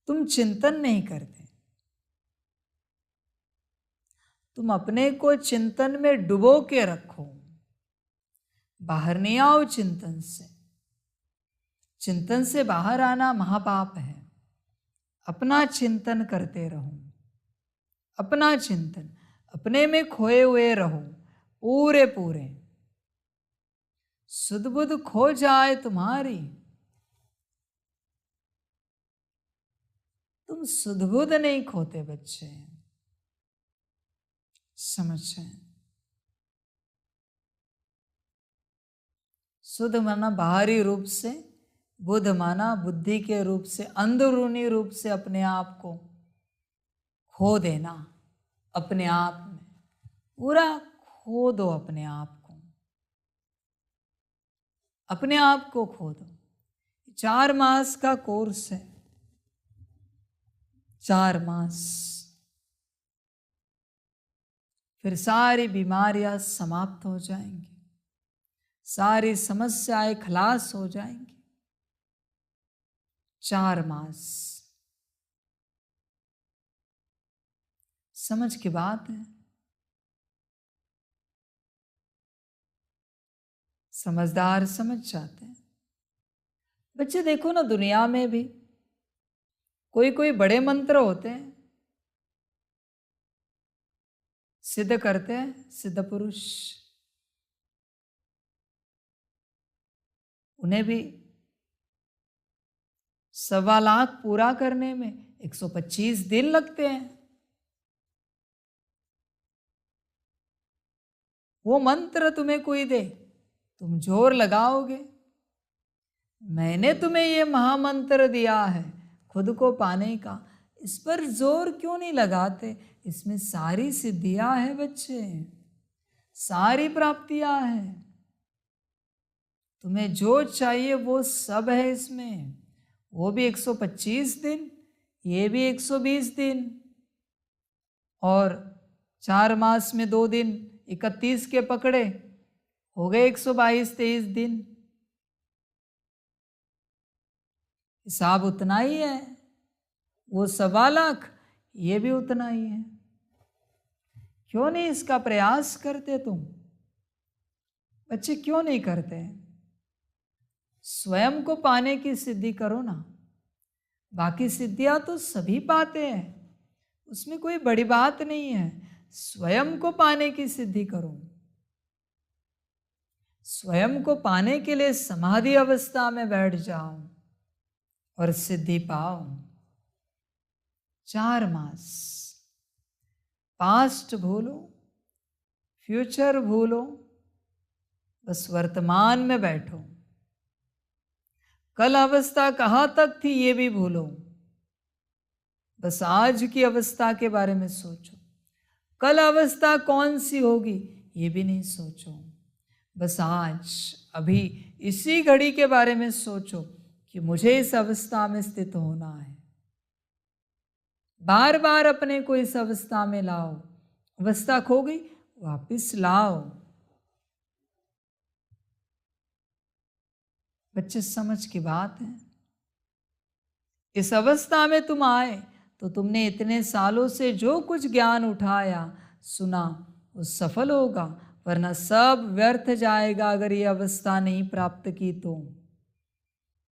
Speaker 1: तुम चिंतन नहीं करते, तुम अपने को चिंतन में डुबो के रखो, बाहर नहीं आओ चिंतन से। चिंतन से बाहर आना महापाप है। अपना चिंतन करते रहो, अपना चिंतन, अपने में खोए हुए रहो पूरे पूरे। सुध बुध खो जाए तुम्हारी, तुम सुध बुध नहीं खोते बच्चे। समझे? शुद्ध माना बाहरी रूप से, बुद्ध माना बुद्धि के रूप से, अंदरूनी रूप से अपने आप को खो देना, अपने आप में पूरा खो दो, अपने आप को खो दो। 4 मास का कोर्स है, 4 मास, फिर सारी बीमारियां समाप्त हो जाएंगी, सारी समस्याएं खलास हो जाएंगी। 4 मास समझ की बात है। समझदार समझ जाते हैं। बच्चे देखो ना, दुनिया में भी कोई कोई बड़े मंत्र होते हैं, सिद्ध करते हैं सिद्ध पुरुष, उन्हें भी 1.25 लाख पूरा करने में 125 दिन लगते हैं। वो मंत्र तुम्हें कोई दे, तुम जोर लगाओगे। मैंने तुम्हें ये महामंत्र दिया है खुद को पाने का, इस पर जोर क्यों नहीं लगाते? इसमें सारी सिद्धियां हैं बच्चे, सारी प्राप्तियां हैं। तुम्हें जो चाहिए वो सब है इसमें। वो भी 125 दिन, ये भी 120 दिन, और 4 मास में 2 दिन 31 के पकड़े, हो गए 122-23 दिन। हिसाब उतना ही है। वो 1.25 लाख, ये भी उतना ही है। क्यों नहीं इसका प्रयास करते तुम बच्चे? क्यों नहीं करते? स्वयं को पाने की सिद्धि करो ना। बाकी सिद्धियां तो सभी पाते हैं, उसमें कोई बड़ी बात नहीं है। स्वयं को पाने की सिद्धि करो। स्वयं को पाने के लिए समाधि अवस्था में बैठ जाओ और सिद्धि पाओ। 4 मास पास्ट भूलो, फ्यूचर भूलो, बस वर्तमान में बैठो। कल अवस्था कहाँ तक थी ये भी भूलो, बस आज की अवस्था के बारे में सोचो। कल अवस्था कौन सी होगी ये भी नहीं सोचो, बस आज अभी इसी घड़ी के बारे में सोचो कि मुझे इस अवस्था में स्थित होना है। बार बार अपने को इस अवस्था में लाओ। अवस्था खो गई, वापस लाओ। बच्चे समझ की बात है। इस अवस्था में तुम आए तो तुमने इतने सालों से जो कुछ ज्ञान उठाया, सुना, वो सफल होगा, वरना सब व्यर्थ जाएगा अगर ये अवस्था नहीं प्राप्त की तो।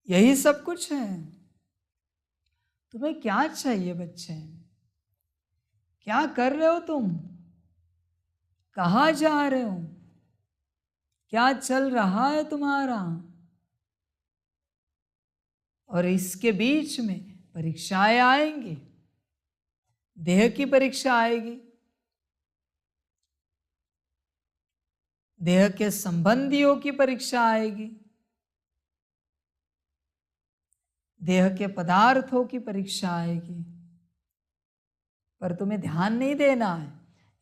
Speaker 1: यही सब कुछ है। तुम्हें क्या चाहिए बच्चे? क्या कर रहे हो तुम? कहाँ जा रहे हो? क्या चल रहा है तुम्हारा? और इसके बीच में परीक्षाएं आएंगी। देह की परीक्षा आएगी, देह के संबंधियों की परीक्षा आएगी, देह के पदार्थों की परीक्षा आएगी, पर तुम्हें ध्यान नहीं देना है।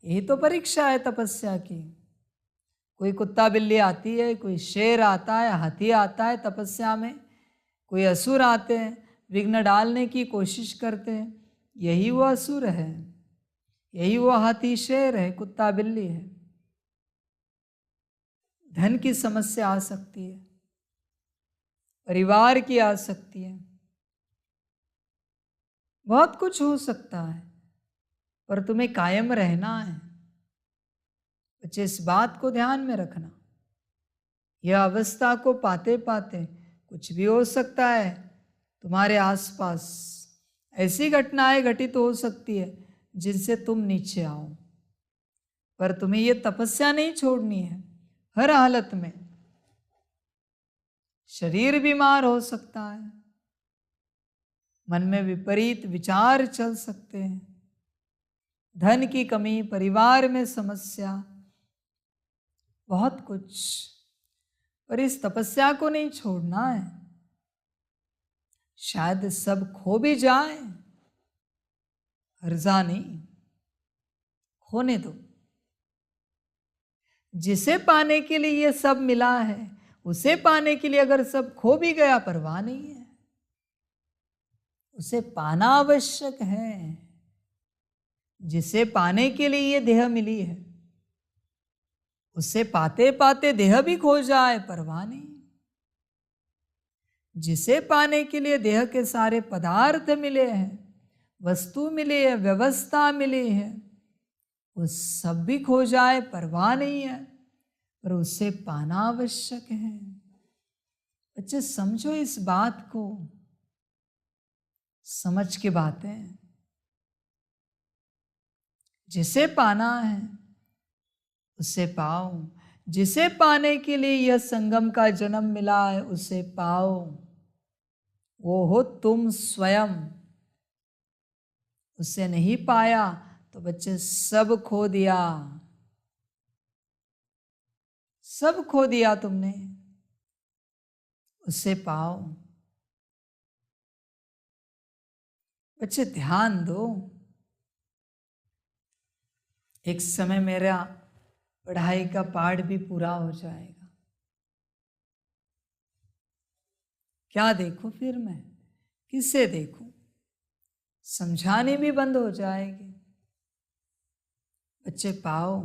Speaker 1: यही तो परीक्षा है तपस्या की। कोई कुत्ता बिल्ली आती है, कोई शेर आता है, हाथी आता है तपस्या में, कोई असुर आते हैं, विघ्न डालने की कोशिश करते हैं। यही वो असुर है, यही वो हाथी शेर है, कुत्ता बिल्ली है। धन की समस्या आ सकती है, परिवार की आ सकती है, बहुत कुछ हो सकता है, पर तुम्हें कायम रहना है। बच्चे इस बात को ध्यान में रखना। यह अवस्था को पाते पाते कुछ भी हो सकता है तुम्हारे आसपास। ऐसी घटनाएं घटित हो सकती है जिनसे तुम नीचे आओ, पर तुम्हें ये तपस्या नहीं छोड़नी है। हर हालत में शरीर बीमार हो सकता है, मन में विपरीत विचार चल सकते हैं, धन की कमी, परिवार में समस्या, बहुत कुछ, पर इस तपस्या को नहीं छोड़ना है। शायद सब खो भी जाए, हर्जा नहीं, खोने दो। जिसे पाने के लिए ये सब मिला है, उसे पाने के लिए अगर सब खो भी गया, परवाह नहीं है। उसे पाना आवश्यक है। जिसे पाने के लिए ये देह मिली है, उसे पाते पाते देह भी खो जाए, परवाह नहीं। जिसे पाने के लिए देह के सारे पदार्थ मिले हैं, वस्तु मिली है, व्यवस्था मिली है, वो सब भी खो जाए, परवाह नहीं है, पर उसे पाना आवश्यक है। बच्चे समझो इस बात को, समझ के बातें। जिसे पाना है उसे पाओ। जिसे पाने के लिए यह संगम का जन्म मिला है, उसे पाओ। वो हो तुम स्वयं। उसे नहीं पाया तो बच्चे सब खो दिया, सब खो दिया तुमने। उसे पाओ। बच्चे ध्यान दो। एक समय मेरा पढ़ाई का पाठ भी पूरा हो जाएगा। क्या देखूं फिर मैं, किसे देखूं? समझाने भी बंद हो जाएगी। बच्चे पाओ,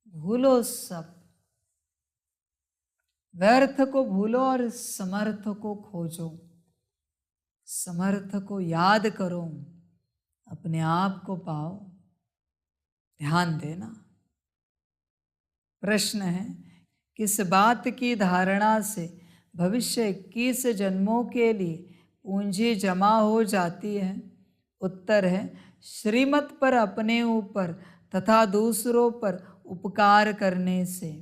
Speaker 1: भूलो सब, व्यर्थ को भूलो और समर्थ को खोजो। समर्थ को याद करो, अपने आप को पाओ। ध्यान देना। प्रश्न है, किस बात की धारणा से भविष्य 21 जन्मों के लिए पूंजी जमा हो जाती है? उत्तर है, श्रीमत पर अपने ऊपर तथा दूसरों पर उपकार करने से।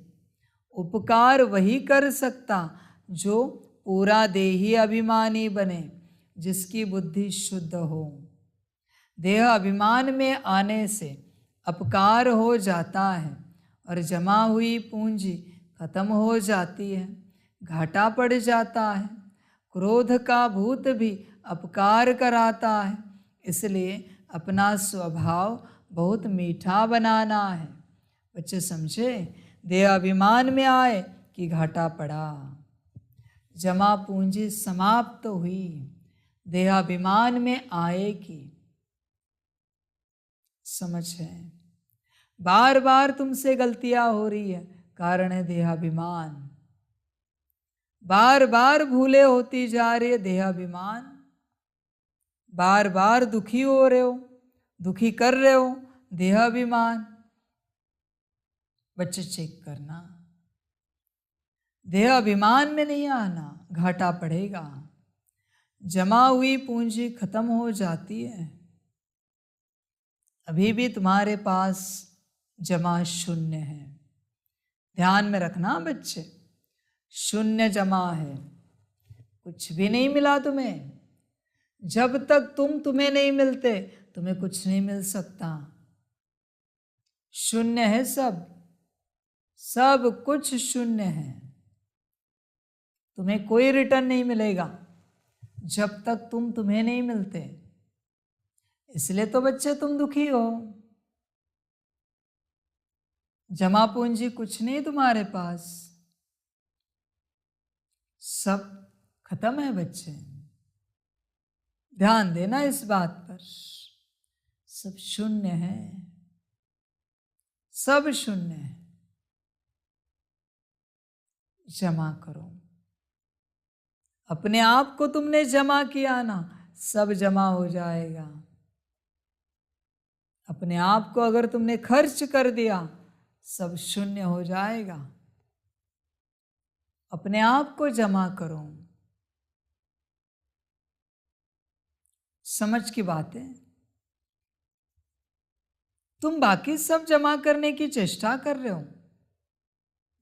Speaker 1: उपकार वही कर सकता जो पूरा देही अभिमानी बने, जिसकी बुद्धि शुद्ध हो। देह अभिमान में आने से अपकार हो जाता है और जमा हुई पूंजी खत्म हो जाती है, घाटा पड़ जाता है। क्रोध का भूत भी अपकार कराता है, इसलिए अपना स्वभाव बहुत मीठा बनाना है। बच्चे समझे? देह अभिमान में आए कि घाटा पड़ा, जमा पूंजी समाप्त हुई। देह अभिमान में आए कि समझ है, बार बार तुमसे गलतियां हो रही है, कारण है देहाभिमान। बार बार भूले होती जा रही है, देहाभिमान। बार बार दुखी हो रहे हो, दुखी कर रहे हो, देहाभिमान। बच्चे चेक करना, देहाभिमान में नहीं आना, घाटा पड़ेगा। जमा हुई पूंजी खत्म हो जाती है। अभी भी तुम्हारे पास जमा शून्य है। ध्यान में रखना बच्चे, शून्य जमा है, कुछ भी नहीं मिला तुम्हें। जब तक तुम्हें नहीं मिलते, तुम्हें कुछ नहीं मिल सकता। शून्य है सब, सब कुछ शून्य है। तुम्हें कोई रिटर्न नहीं मिलेगा जब तक तुम्हें नहीं मिलते। इसलिए तो बच्चे तुम दुखी हो। जमा पूंजी कुछ नहीं तुम्हारे पास, सब खत्म है बच्चे। ध्यान देना इस बात पर, सब शून्य है, सब शून्य है। जमा करो अपने आप को। तुमने जमा किया ना, सब जमा हो जाएगा। अपने आप को अगर तुमने खर्च कर दिया, सब शून्य हो जाएगा। अपने आप को जमा करो। समझ की बात है। तुम बाकी सब जमा करने की चेष्टा कर रहे हो,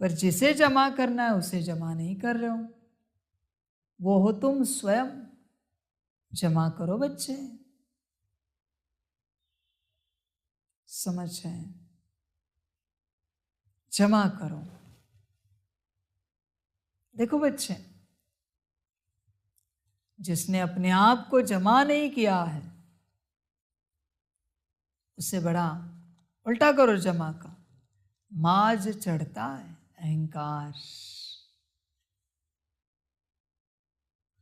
Speaker 1: पर जिसे जमा करना है उसे जमा नहीं कर रहे हो। वो हो तुम स्वयं। जमा करो बच्चे। समझ है? जमा करो। देखो बच्चे, जिसने अपने आप को जमा नहीं किया है उससे बड़ा, उल्टा करो जमा का, माज चढ़ता है अहंकार।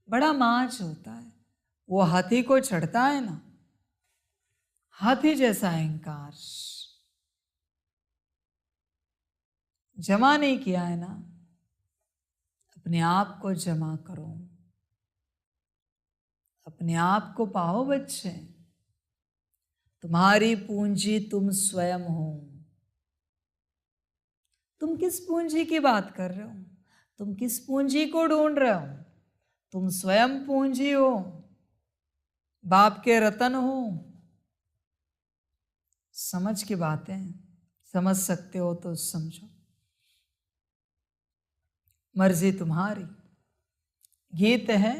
Speaker 1: बड़ा माज होता है, वो हाथी को चढ़ता है ना, हाथी जैसा अहंकार। जमा नहीं किया है ना, अपने आप को जमा करो, अपने आप को पाओ बच्चे। तुम्हारी पूंजी तुम स्वयं हो। तुम किस पूंजी की बात कर रहे हो? तुम किस पूंजी को ढूंढ रहे हो? तुम स्वयं पूंजी हो, बाप के रतन हो। समझ की बातें समझ सकते हो तो समझो, मर्जी तुम्हारी। गीत है,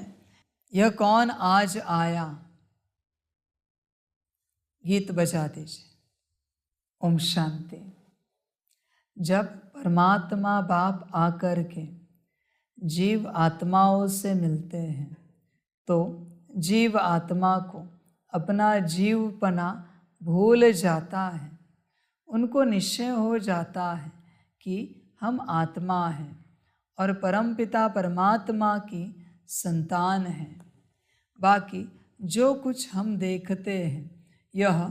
Speaker 1: यह कौन आज आया, गीत बजा दीजिए। ओम शांति। जब परमात्मा बाप आकर के जीव आत्माओं से मिलते हैं तो जीव आत्मा को अपना जीवपना भूल जाता है। उनको निश्चय हो जाता है कि हम आत्मा हैं और परमपिता परमात्मा की संतान हैं। बाकी जो कुछ हम देखते हैं यह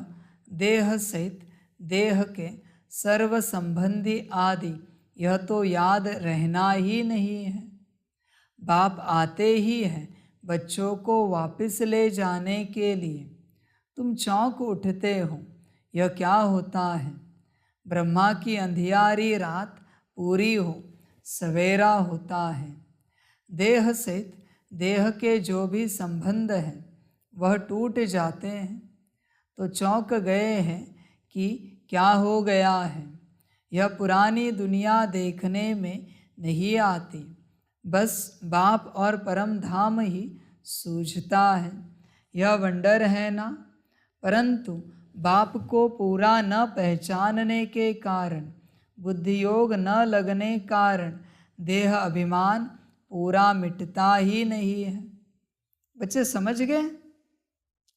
Speaker 1: देह सहित देह के सर्व संबंधी आदि यह तो याद रहना ही नहीं है। बाप आते ही हैं बच्चों को वापस ले जाने के लिए। तुम चौंक उठते हो, यह क्या होता है? ब्रह्मा की अंधियारी रात पूरी हो, सवेरा होता है। देह सहित देह के जो भी संबंध हैं वह टूट जाते हैं तो चौंक गए हैं कि क्या हो गया है। यह पुरानी दुनिया देखने में नहीं आती, बस बाप और परम धाम ही सूझता है। यह वंडर है ना, परंतु बाप को पूरा न पहचानने के कारण, बुद्धि योग न लगने कारण देह अभिमान पूरा मिटता ही नहीं है। बच्चे समझ गए?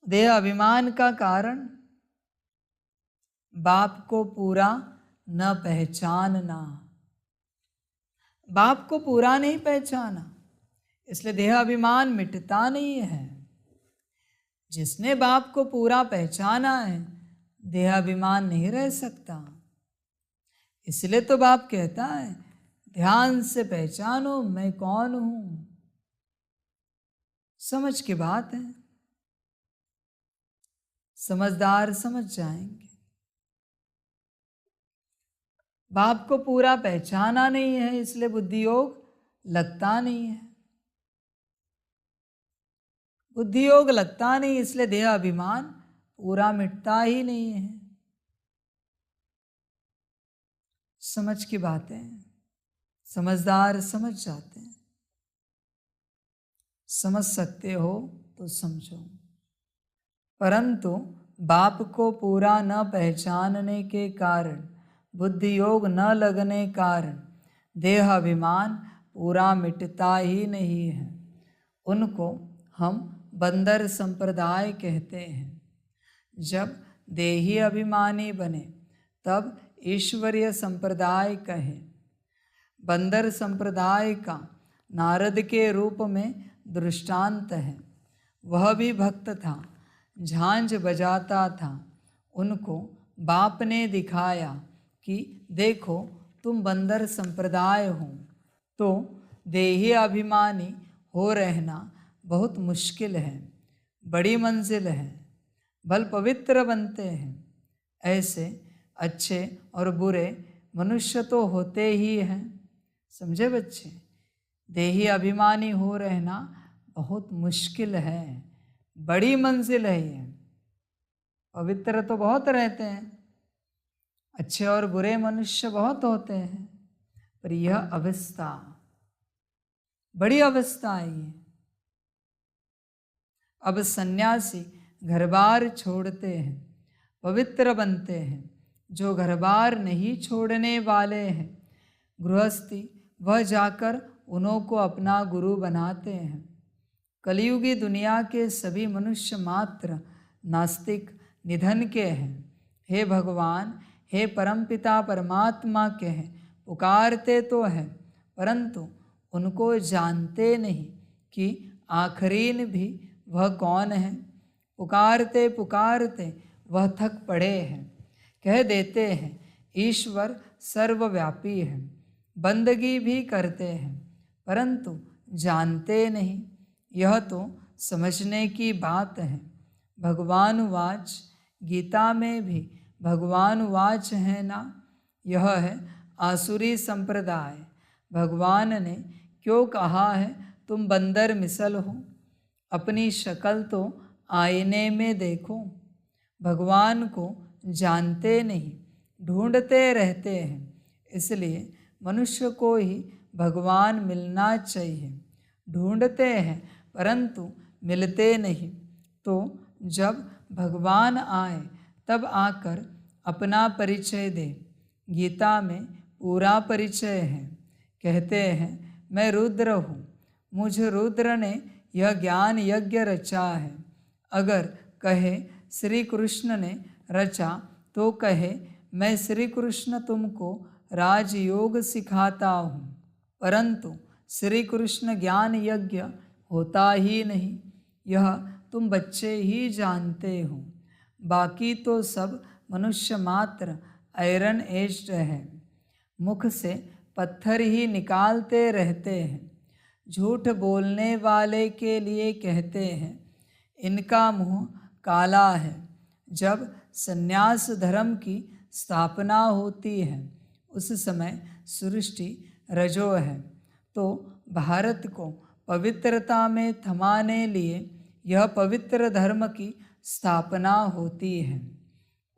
Speaker 1: देह अभिमान का कारण बाप को पूरा न पहचानना। बाप को पूरा नहीं पहचाना, इसलिए देह अभिमान मिटता नहीं है। जिसने बाप को पूरा पहचाना है देह अभिमान नहीं रह सकता। इसलिए तो बाप कहता है ध्यान से पहचानो मैं कौन हूं। समझ की बात है, समझदार समझ जाएंगे। बाप को पूरा पहचाना नहीं है इसलिए बुद्धि योग लगता नहीं है। बुद्धि योग लगता नहीं इसलिए देह अभिमान पूरा मिटता ही नहीं है। समझ की बातें समझदार समझ जाते हैं। समझ सकते हो तो समझो। परंतु बाप को पूरा न पहचानने के कारण, बुद्धि योग न लगने कारण देह अभिमान पूरा मिटता ही नहीं है। उनको हम बंदर संप्रदाय कहते हैं। जब देही अभिमानी बने तब ईश्वरीय संप्रदाय कहे। बंदर संप्रदाय का नारद के रूप में दृष्टांत है। वह भी भक्त था, झांझ बजाता था। उनको बाप ने दिखाया कि देखो तुम बंदर संप्रदाय हो तो देही अभिमानी हो रहना बहुत मुश्किल है, बड़ी मंजिल है, बल पवित्र बनते हैं। ऐसे अच्छे और बुरे मनुष्य तो होते ही हैं। समझे बच्चे? देही अभिमानी हो रहना बहुत मुश्किल है, बड़ी मंजिल है ये। पवित्र तो बहुत रहते हैं, अच्छे और बुरे मनुष्य बहुत होते हैं, पर यह अवस्था बड़ी अवस्था है ये। अब सन्यासी घर बार छोड़ते हैं, पवित्र बनते हैं। जो घर बार नहीं छोड़ने वाले हैं, गृहस्थी वह जाकर उन्हों को अपना गुरु बनाते हैं। कलयुगी दुनिया के सभी मनुष्य मात्र नास्तिक निधन के हैं। हे भगवान, हे परमपिता परमात्मा के हैं, पुकारते तो हैं परंतु उनको जानते नहीं कि आखरीन भी वह कौन है। पुकारते पुकारते वह थक पड़े हैं, कह देते हैं ईश्वर सर्वव्यापी है। बंदगी भी करते हैं परंतु जानते नहीं, यह तो समझने की बात है। भगवान वाच, गीता में भी भगवान वाच है ना। यह है आसुरी संप्रदाय। भगवान ने क्यों कहा है तुम बंदर मिसल हो, अपनी शक्ल तो आईने में देखो। भगवान को जानते नहीं, ढूंढते रहते हैं, इसलिए मनुष्य को ही भगवान मिलना चाहिए। ढूंढते हैं परंतु मिलते नहीं, तो जब भगवान आए तब आकर अपना परिचय दे। गीता में पूरा परिचय है। कहते हैं मैं रुद्र हूँ, मुझ रुद्र ने यह ज्ञान यज्ञ रचा है। अगर कहे श्री कृष्ण ने रचा तो कहे मैं श्री कृष्ण तुमको राजयोग सिखाता हूँ, परंतु श्री कृष्ण ज्ञान यज्ञ होता ही नहीं, यह तुम बच्चे ही जानते हो। बाकी तो सब मनुष्य मात्र आयरन एज्ड है, मुख से पत्थर ही निकालते रहते हैं। झूठ बोलने वाले के लिए कहते हैं इनका मुँह काला है। जब संन्यास धर्म की स्थापना होती है उस समय सृष्टि रजो है, तो भारत को पवित्रता में थमाने लिए यह पवित्र धर्म की स्थापना होती है।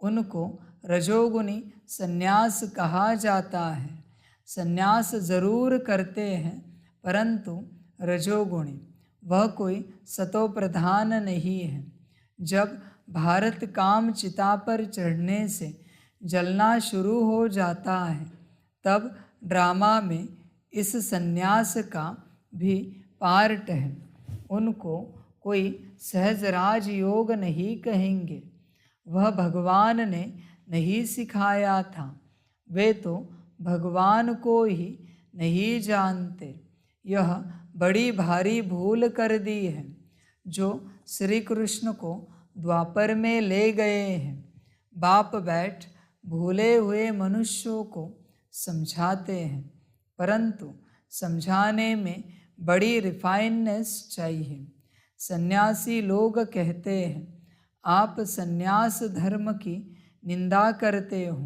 Speaker 1: उनको रजोगुनी संन्यास कहा जाता है। संन्यास जरूर करते हैं परंतु रजोगुणी, वह कोई सतो प्रधान नहीं है। जब भारत काम चिता पर चढ़ने से जलना शुरू हो जाता है तब ड्रामा में इस संन्यास का भी पार्ट है। उनको कोई सहज राज योग नहीं कहेंगे, वह भगवान ने नहीं सिखाया था। वे तो भगवान को ही नहीं जानते। यह बड़ी भारी भूल कर दी है जो श्री कृष्ण को द्वापर में ले गए हैं। बाप बैठ भूले हुए मनुष्यों को समझाते हैं, परंतु समझाने में बड़ी रिफाइननेस चाहिए। सन्यासी लोग कहते हैं आप सन्यास धर्म की निंदा करते हो,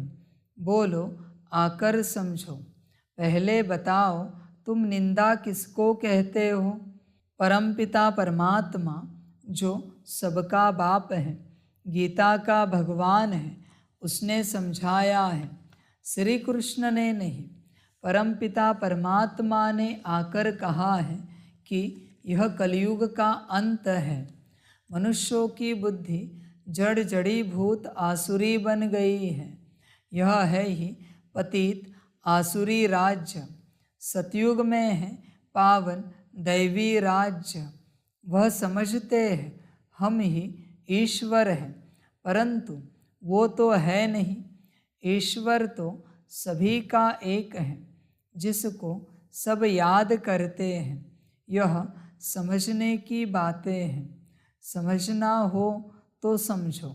Speaker 1: बोलो आकर समझो। पहले बताओ तुम निंदा किसको कहते हो? परमपिता परमात्मा जो सबका बाप है, गीता का भगवान है, उसने समझाया है, श्री कृष्ण ने नहीं। परमपिता परमात्मा ने आकर कहा है कि यह कलयुग का अंत है। मनुष्यों की बुद्धि जड़ जड़ी भूत आसुरी बन गई है। यह है ही पतित आसुरी राज्य। सतयुग में है पावन दैवी राज्य। वह समझते हैं हम ही ईश्वर हैं, परंतु वो तो है नहीं। ईश्वर तो सभी का एक है, जिसको सब याद करते हैं। यह समझने की बातें हैं। समझना हो तो समझो,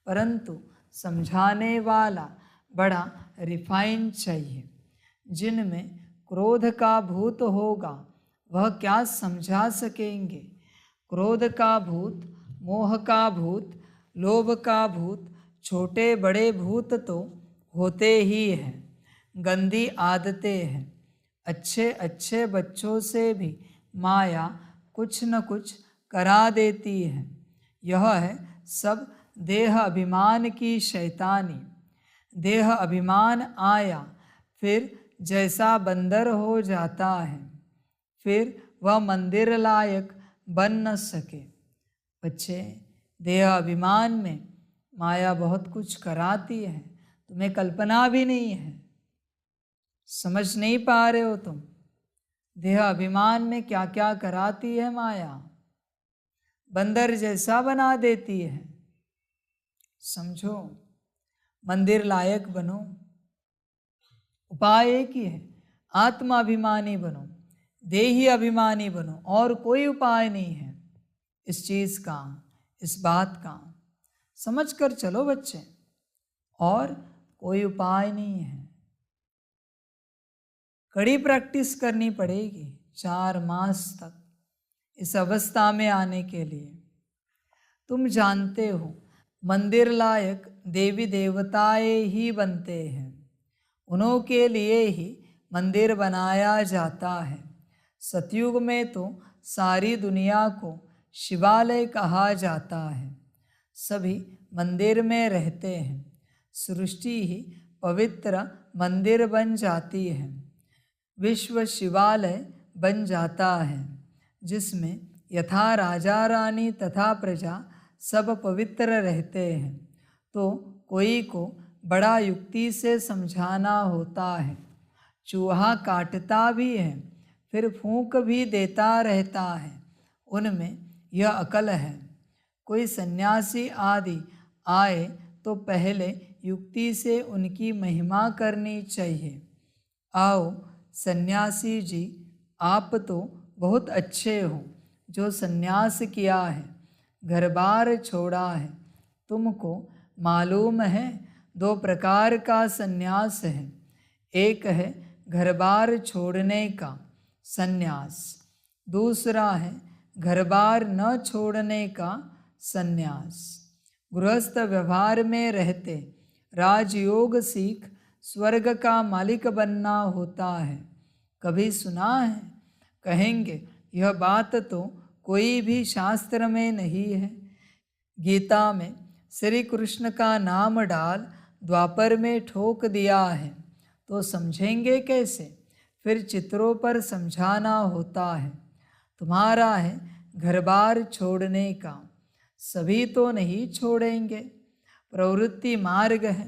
Speaker 1: परंतु समझाने वाला बड़ा रिफाइन चाहिए। जिनमें क्रोध का भूत होगा वह क्या समझा सकेंगे? क्रोध का भूत, मोह का भूत, लोभ का भूत, छोटे बड़े भूत तो होते ही हैं। गंदी आदतें हैं। अच्छे अच्छे बच्चों से भी माया कुछ न कुछ करा देती है। यह है सब देह अभिमान की शैतानी। देह अभिमान आया फिर जैसा बंदर हो जाता है, फिर वह मंदिर लायक बन न सके। बच्चे, देह अभिमान में माया बहुत कुछ कराती है, तुम्हें कल्पना भी नहीं है। समझ नहीं पा रहे हो तुम। देह अभिमान में क्या क्या कराती है माया, बंदर जैसा बना देती है। समझो, मंदिर लायक बनो। उपाय एक ही है, आत्माभिमानी बनो, देही अभिमानी बनो, और कोई उपाय नहीं है इस चीज़ का, इस बात का। समझ कर चलो बच्चे, और कोई उपाय नहीं है। कड़ी प्रैक्टिस करनी पड़ेगी 4 मास तक इस अवस्था में आने के लिए। तुम जानते हो, मंदिर लायक देवी देवताएं ही बनते हैं, उन्हों के लिए ही मंदिर बनाया जाता है। सतयुग में तो सारी दुनिया को शिवालय कहा जाता है, सभी मंदिर में रहते हैं, सृष्टि ही पवित्र मंदिर बन जाती है, विश्व शिवालय बन जाता है, जिसमें यथा राजा रानी तथा प्रजा सब पवित्र रहते हैं। तो कोई को बड़ा युक्ति से समझाना होता है। चूहा काटता भी है, फिर फूंक भी देता रहता है, उनमें यह अकल है। कोई सन्यासी आदि आए तो पहले युक्ति से उनकी महिमा करनी चाहिए। आओ सन्यासी जी, आप तो बहुत अच्छे हो जो सन्यास किया है, घर बार छोड़ा है। तुमको मालूम है 2 प्रकार का सन्यास है, एक है घर बार छोड़ने का सन्यास, दूसरा है घर बार न छोड़ने का सन्यास। गृहस्थ व्यवहार में रहते राजयोग सीख स्वर्ग का मालिक बनना होता है। कभी सुना है? कहेंगे यह बात तो कोई भी शास्त्र में नहीं है। गीता में श्री कृष्ण का नाम डाल द्वापर में ठोक दिया है, तो समझेंगे कैसे? फिर चित्रों पर समझाना होता है। तुम्हारा है घर बार छोड़ने का, सभी तो नहीं छोड़ेंगे। प्रवृत्ति मार्ग है,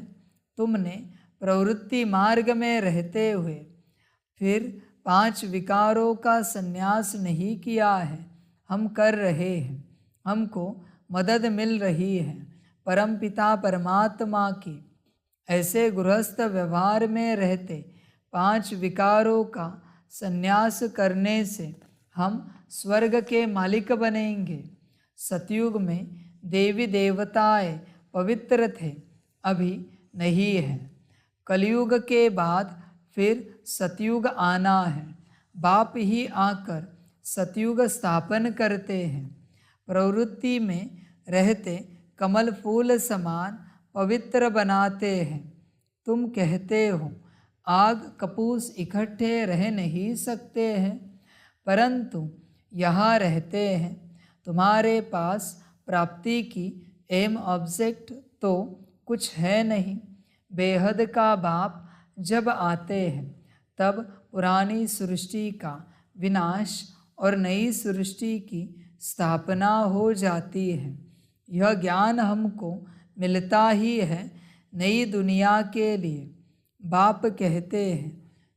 Speaker 1: तुमने प्रवृत्ति मार्ग में रहते हुए फिर 5 विकारों का संन्यास नहीं किया है। हम कर रहे हैं, हमको मदद मिल रही है परमपिता परमात्मा की। ऐसे गृहस्थ व्यवहार में रहते 5 विकारों का संन्यास करने से हम स्वर्ग के मालिक बनेंगे। सतयुग में देवी देवताएं पवित्र थे, अभी नहीं है। कलयुग के बाद फिर सतयुग आना है। बाप ही आकर सतयुग स्थापन करते हैं। प्रवृत्ति में रहते कमल फूल समान पवित्र बनाते हैं। तुम कहते हो आग कपूस इकट्ठे रह नहीं सकते हैं, परंतु यहाँ रहते हैं। तुम्हारे पास प्राप्ति की एम ऑब्जेक्ट तो कुछ है नहीं। बेहद का बाप जब आते हैं तब पुरानी सृष्टि का विनाश और नई सृष्टि की स्थापना हो जाती है। यह ज्ञान हमको मिलता ही है नई दुनिया के लिए। बाप कहते हैं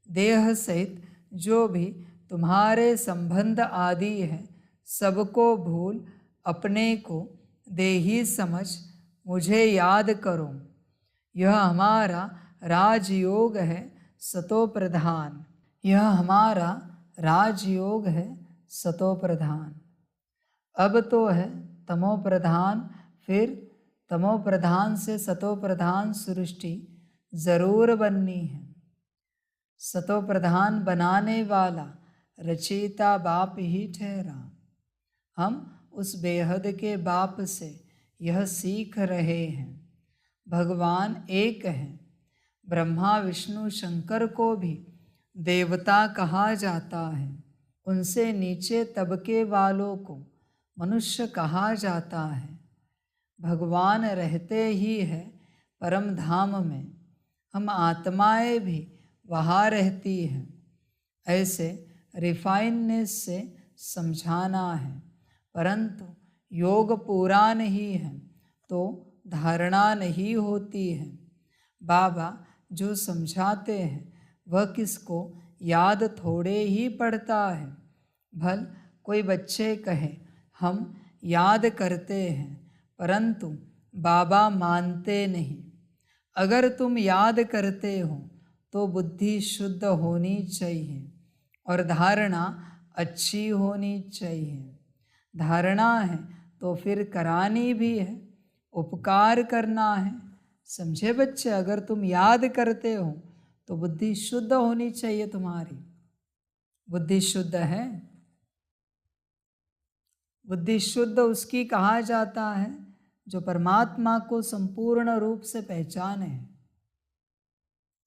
Speaker 1: देह सहित जो भी तुम्हारे संबंध आदि है सबको भूल अपने को देही समझ मुझे याद करो। यह हमारा राजयोग है सतो प्रधान। यह हमारा राजयोग है सतो प्रधान। अब तो है तमो प्रधान, फिर तमो प्रधान से सतो प्रधान सृष्टि जरूर बननी है। सतो प्रधान बनाने वाला रचयिता बाप ही ठहरा। हम उस बेहद के बाप से यह सीख रहे हैं। भगवान एक है। ब्रह्मा विष्णु शंकर को भी देवता कहा जाता है। उनसे नीचे तबके वालों को मनुष्य कहा जाता है। भगवान रहते ही है परम धाम में, हम आत्माएं भी वहाँ रहती हैं। ऐसे रिफाइननेस से समझाना है, परंतु योग पूरा नहीं है तो धारणा नहीं होती है। बाबा जो समझाते हैं वह किसको याद थोड़े ही पड़ता है। भल कोई बच्चे कहे हम याद करते हैं, परंतु बाबा मानते नहीं। अगर तुम याद करते हो तो बुद्धि शुद्ध होनी चाहिए और धारणा अच्छी होनी चाहिए। धारणा है तो फिर करानी भी है, उपकार करना है। समझे बच्चे, अगर तुम याद करते हो तो बुद्धि शुद्ध होनी चाहिए तुम्हारी। बुद्धि शुद्ध है। बुद्धि शुद्ध उसकी कहा जाता है जो परमात्मा को संपूर्ण रूप से पहचाने।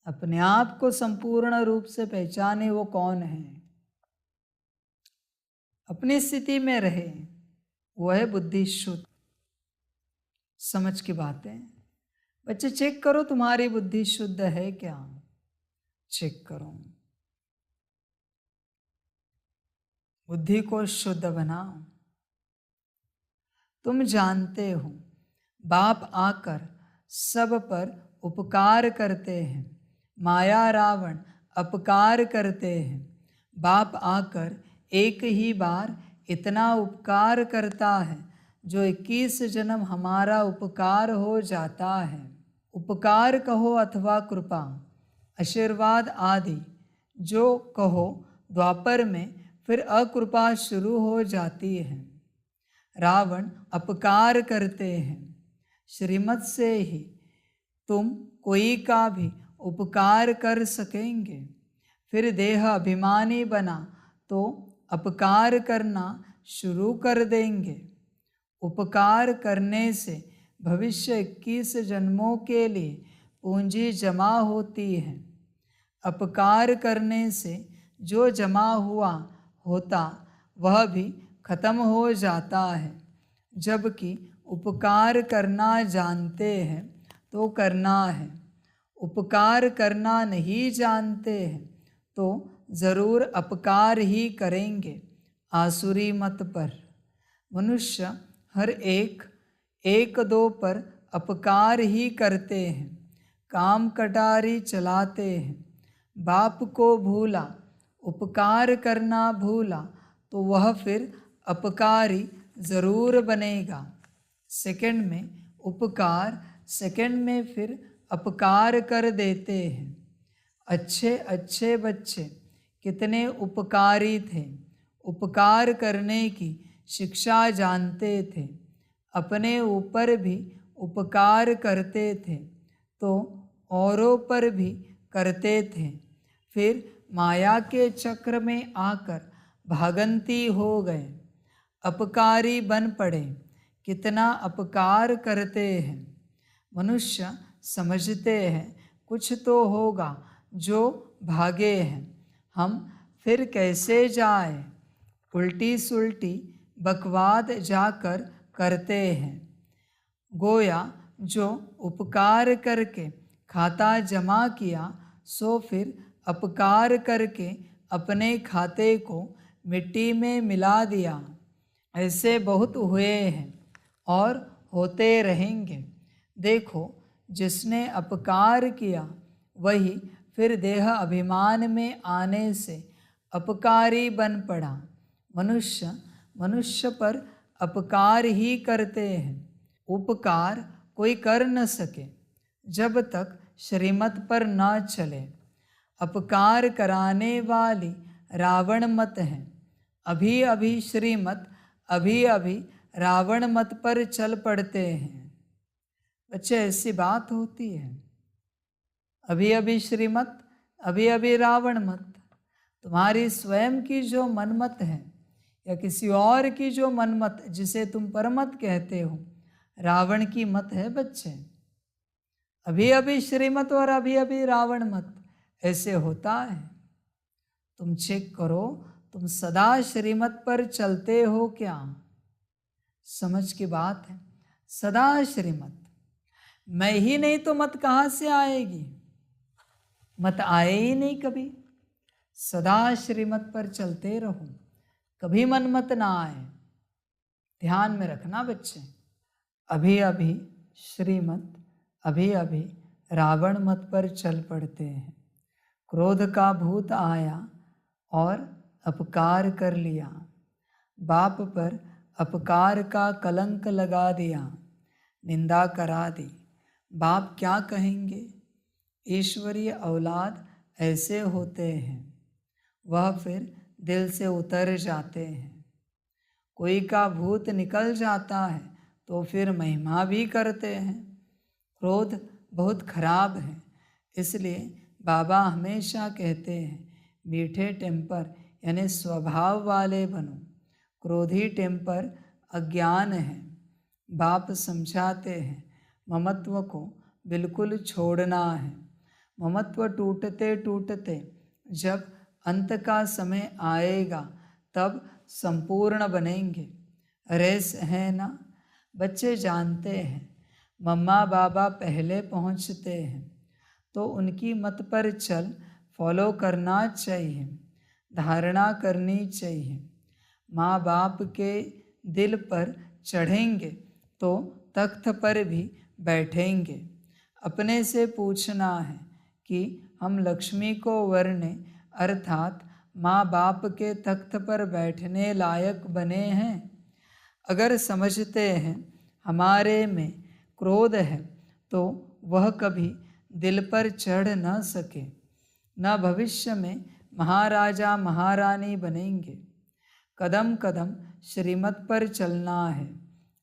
Speaker 1: अपने आप को संपूर्ण रूप से पहचाने वो कौन है, अपनी स्थिति में रहे, वो है बुद्धि शुद्ध। समझ की बातें बच्चे, चेक करो तुम्हारी बुद्धि शुद्ध है क्या, चेक करो। बुद्धि को शुद्ध बनाओ। तुम जानते हो बाप आकर सब पर उपकार करते हैं, माया रावण अपकार करते हैं। बाप आकर एक ही बार इतना उपकार करता है जो 21 जन्म हमारा उपकार हो जाता है। उपकार कहो अथवा कृपा, आशीर्वाद आदि जो कहो, द्वापर में फिर अकृपा शुरू हो जाती है। रावण अपकार करते हैं। श्रीमत से ही तुम कोई का भी उपकार कर सकेंगे। फिर देह अभिमानी बना तो अपकार करना शुरू कर देंगे। उपकार करने से भविष्य 21 जन्मों के लिए पूंजी जमा होती है। अपकार करने से जो जमा हुआ होता वह भी खत्म हो जाता है। जबकि उपकार करना जानते हैं तो करना है, उपकार करना नहीं जानते हैं तो ज़रूर अपकार ही करेंगे। आसुरी मत पर मनुष्य हर एक दो पर अपकार ही करते हैं, काम कटारी चलाते हैं। बाप को भूला, उपकार करना भूला तो वह फिर अपकारी ज़रूर बनेगा। सेकंड में उपकार, सेकंड में फिर अपकार कर देते हैं। अच्छे अच्छे बच्चे कितने उपकारी थे, उपकार करने की शिक्षा जानते थे, अपने ऊपर भी उपकार करते थे तो औरों पर भी करते थे। फिर माया के चक्र में आकर भागंती हो गए, अपकारी बन पड़े, कितना अपकार करते हैं। मनुष्य समझते हैं कुछ तो होगा जो भागे हैं, हम फिर कैसे जाए, उल्टी सुल्टी बकवाद जाकर करते हैं। गोया जो उपकार करके खाता जमा किया सो फिर अपकार करके अपने खाते को मिट्टी में मिला दिया। ऐसे बहुत हुए हैं और होते रहेंगे। देखो, जिसने अपकार किया वही फिर देह अभिमान में आने से अपकारी बन पड़ा। मनुष्य पर अपकार ही करते हैं। उपकार कोई कर न सके जब तक श्रीमत पर न चले। अपकार कराने वाली रावण मत है। अभी अभी श्रीमत, अभी अभी रावण मत पर चल पड़ते हैं। बच्चे, ऐसी बात होती है, अभी अभी श्रीमत, अभी अभी रावण मत। तुम्हारी स्वयं की जो मनमत है या किसी और की जो मनमत जिसे तुम परमत कहते हो, रावण की मत है बच्चे। अभी अभी श्रीमत और अभी अभी रावण मत, ऐसे होता है। तुम चेक करो, तुम सदा श्रीमत पर चलते हो क्या? समझ की बात है। सदा श्रीमत, मैं ही नहीं तो मत कहाँ से आएगी? मत आए ही नहीं कभी। सदा श्रीमत पर चलते रहो, कभी मन मत ना आए। ध्यान में रखना बच्चे। अभी अभी श्रीमत, अभी अभी रावण मत पर चल पड़ते हैं। क्रोध का भूत आया और अपकार कर लिया, बाप पर अपकार का कलंक लगा दिया, निंदा करा दी। बाप क्या कहेंगे? ईश्वरीय औलाद ऐसे होते हैं, वह फिर दिल से उतर जाते हैं। कोई का भूत निकल जाता है तो फिर महिमा भी करते हैं। क्रोध बहुत खराब है, इसलिए बाबा हमेशा कहते हैं मीठे टेम्पर यानी स्वभाव वाले बनो। क्रोधी टेम्पर अज्ञान है। बाप समझाते हैं ममत्व को बिल्कुल छोड़ना है। ममत्व टूटते टूटते जब अंत का समय आएगा तब संपूर्ण बनेंगे। रेस है ना? बच्चे जानते हैं मम्मा बाबा पहले पहुंचते हैं तो उनकी मत पर चल फॉलो करना चाहिए, धारणा करनी चाहिए। माँ बाप के दिल पर चढ़ेंगे तो तख्त पर भी बैठेंगे। अपने से पूछना है कि हम लक्ष्मी को वरने अर्थात माँ बाप के तख्त पर बैठने लायक बने हैं। अगर समझते हैं हमारे में क्रोध है तो वह कभी दिल पर चढ़ न सके, न भविष्य में महाराजा महारानी बनेंगे। कदम कदम श्रीमत पर चलना है।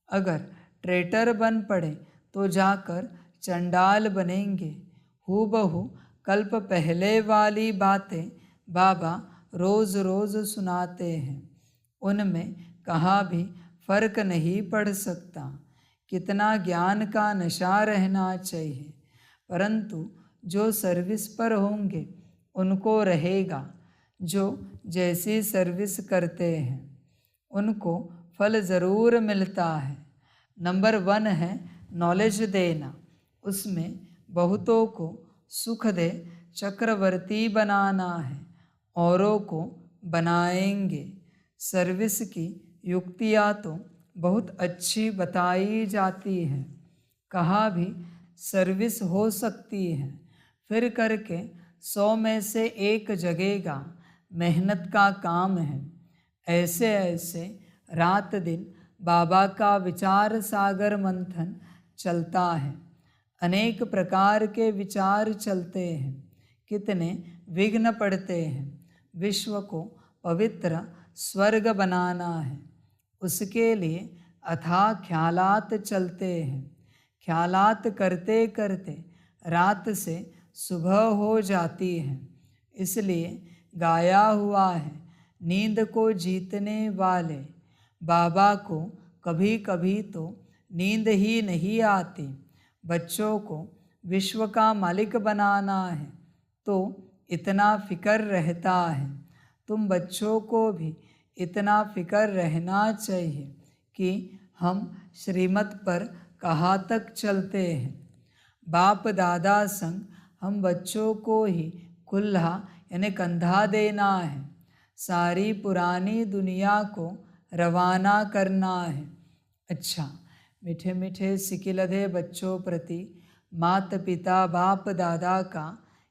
Speaker 1: अगर ट्रेटर बन पड़े तो जाकर चंडाल बनेंगे। हूबहू कल्प पहले वाली बातें बाबा रोज़ रोज़ सुनाते हैं, उनमें कहाँ भी फर्क नहीं पड़ सकता। कितना ज्ञान का नशा रहना चाहिए, परंतु जो सर्विस पर होंगे उनको रहेगा। जो जैसी सर्विस करते हैं उनको फल ज़रूर मिलता है। नंबर 1 है नॉलेज देना, उसमें बहुतों को सुख दे चक्रवर्ती बनाना है, औरों को बनाएंगे। सर्विस की युक्तियाँ तो बहुत अच्छी बताई जाती हैं, कहाँ भी सर्विस हो सकती है, फिर करके 100 में से 1 जगेगा। मेहनत का काम है। ऐसे ऐसे रात दिन बाबा का विचार सागर मंथन चलता है। अनेक प्रकार के विचार चलते हैं, कितने विघ्न पड़ते हैं। विश्व को पवित्र स्वर्ग बनाना है, उसके लिए अथाह ख्यालात चलते हैं। ख्यालात करते करते रात से सुबह हो जाती है। इसलिए गाया हुआ है नींद को जीतने वाले बाबा को कभी कभी तो नींद ही नहीं आती। बच्चों को विश्व का मालिक बनाना है तो इतना फिक्र रहता है। तुम बच्चों को भी इतना फिक्र रहना चाहिए कि हम श्रीमत पर कहाँ तक चलते हैं। बाप दादा संग हम बच्चों को ही खुल्ला यानी कंधा देना है। सारी पुरानी दुनिया को रवाना करना है। अच्छा, मीठे मीठे सिकिलधे बच्चों प्रति माता पिता बाप दादा का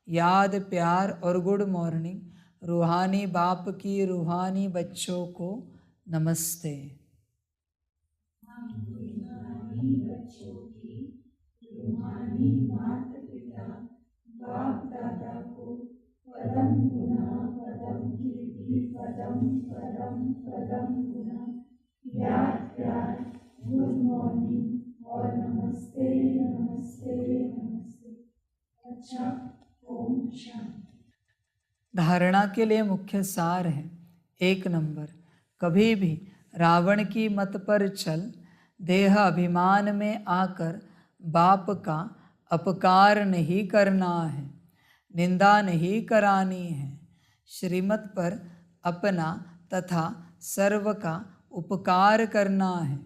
Speaker 1: याद प्यार और गुड मॉर्निंग। रूहानी बाप की रूहानी बच्चों को नमस्ते।
Speaker 2: बच्चों की रूहानी माता पिता बाप दादा को पदम गुना पदम कीर्ति पदम पदम पदम गुना याद प्यार गुड मॉर्निंग और नमस्ते नमस्ते नमस्ते। अच्छा, ओम शांति।
Speaker 1: धारणा के लिए मुख्य सार है। 1 नंबर, कभी भी रावण की मत पर चल देह अभिमान में आकर बाप का अपकार नहीं करना है, निंदा नहीं करानी है। श्रीमत पर अपना तथा सर्व का उपकार करना है।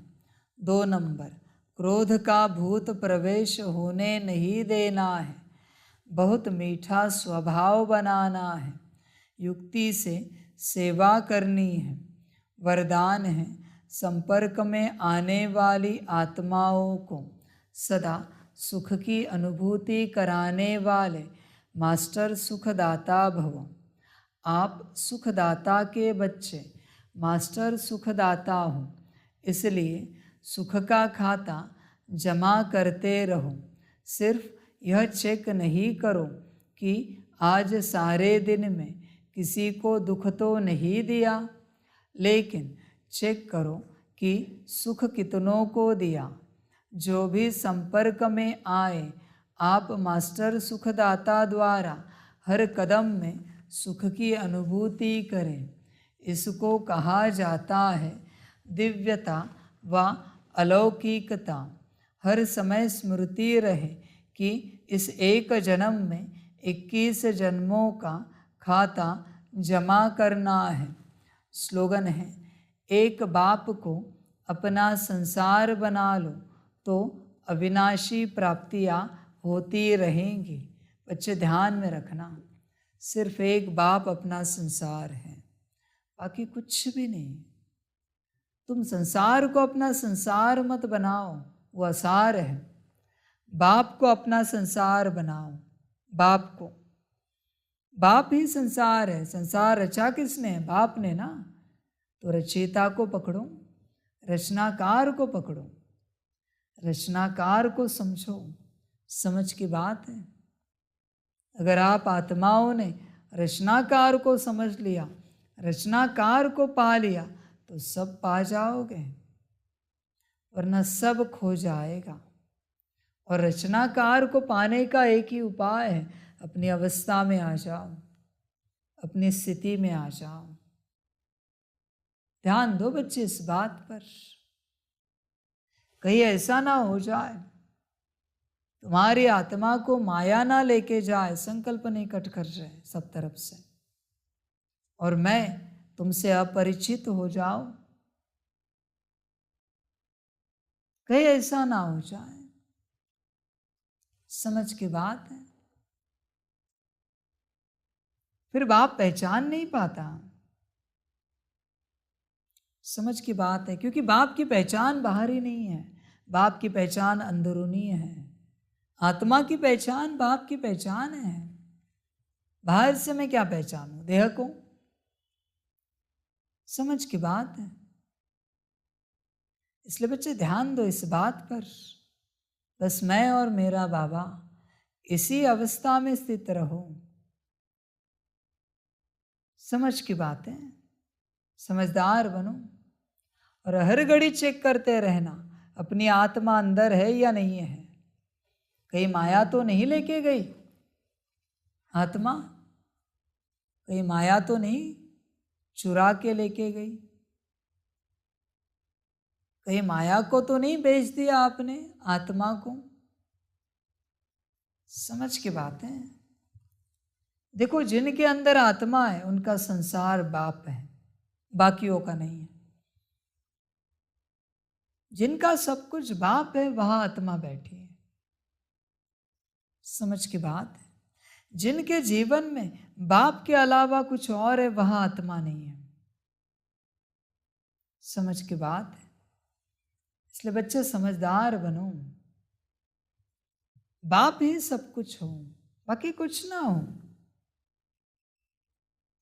Speaker 1: 2 नंबर, क्रोध का भूत प्रवेश होने नहीं देना है। बहुत मीठा स्वभाव बनाना है। युक्ति से सेवा करनी है। वरदान है संपर्क में आने वाली आत्माओं को सदा सुख की अनुभूति कराने वाले मास्टर सुखदाता भव। आप सुखदाता के बच्चे मास्टर सुखदाता हो, इसलिए सुख का खाता जमा करते रहो। सिर्फ यह चेक नहीं करो कि आज सारे दिन में किसी को दुख तो नहीं दिया, लेकिन चेक करो कि सुख कितनों को दिया। जो भी संपर्क में आए, आप मास्टर सुखदाता द्वारा हर कदम में सुख की अनुभूति करें। इसको कहा जाता है दिव्यता व अलौकिकता। हर समय स्मृति रहे कि इस एक जन्म में 21 जन्मों का खाता जमा करना है। स्लोगन है, एक बाप को अपना संसार बना लो तो अविनाशी प्राप्तियां होती रहेंगी। बच्चे ध्यान में रखना, सिर्फ एक बाप अपना संसार है, बाकी कुछ भी नहीं। तुम संसार को अपना संसार मत बनाओ, वो असार है। बाप को अपना संसार बनाओ। बाप को, बाप ही संसार है। संसार रचा किसने? बाप ने ना। तो रचयिता को पकड़ो, रचनाकार को पकड़ो, रचनाकार को समझो। समझ की बात है। अगर आप आत्माओं ने रचनाकार को समझ लिया, रचनाकार को पा लिया, तो सब पा जाओगे, वरना सब खो जाएगा। और रचनाकार को पाने का एक ही उपाय है, अपनी अवस्था में आ जाओ, अपनी स्थिति में आ जाओ। ध्यान दो बच्चे इस बात पर, कहीं ऐसा ना हो जाए तुम्हारी आत्मा को माया ना लेके जाए, संकल्प नहीं कट कर रहे सब तरफ से, और मैं तुमसे अपरिचित हो जाओ। कहीं ऐसा ना हो जाए। समझ की बात है। फिर बाप पहचान नहीं पाता। समझ की बात है, क्योंकि बाप की पहचान बाहरी नहीं है, बाप की पहचान अंदरूनी है। आत्मा की पहचान बाप की पहचान है। बाहर से मैं क्या पहचानूं? देह को। समझ की बात है। इसलिए बच्चे ध्यान दो इस बात पर, बस मैं और मेरा बाबा इसी अवस्था में स्थित रहो। समझ की बात है। समझदार बनो और हर घड़ी चेक करते रहना अपनी आत्मा अंदर है या नहीं है। कहीं माया तो नहीं लेके गई आत्मा? कहीं माया तो नहीं चुरा के लेके गई? कहीं माया को तो नहीं बेच दिया आपने आत्मा को? समझ की बात है। देखो, जिनके अंदर आत्मा है उनका संसार बाप है, बाकियों का नहीं है। जिनका सब कुछ बाप है वहां आत्मा बैठी है। समझ की बात है। जिनके जीवन में बाप के अलावा कुछ और है वहां आत्मा नहीं है। समझ की बात है। इसलिए बच्चे समझदार बनो। बाप ही सब कुछ हो, बाकी कुछ ना हो।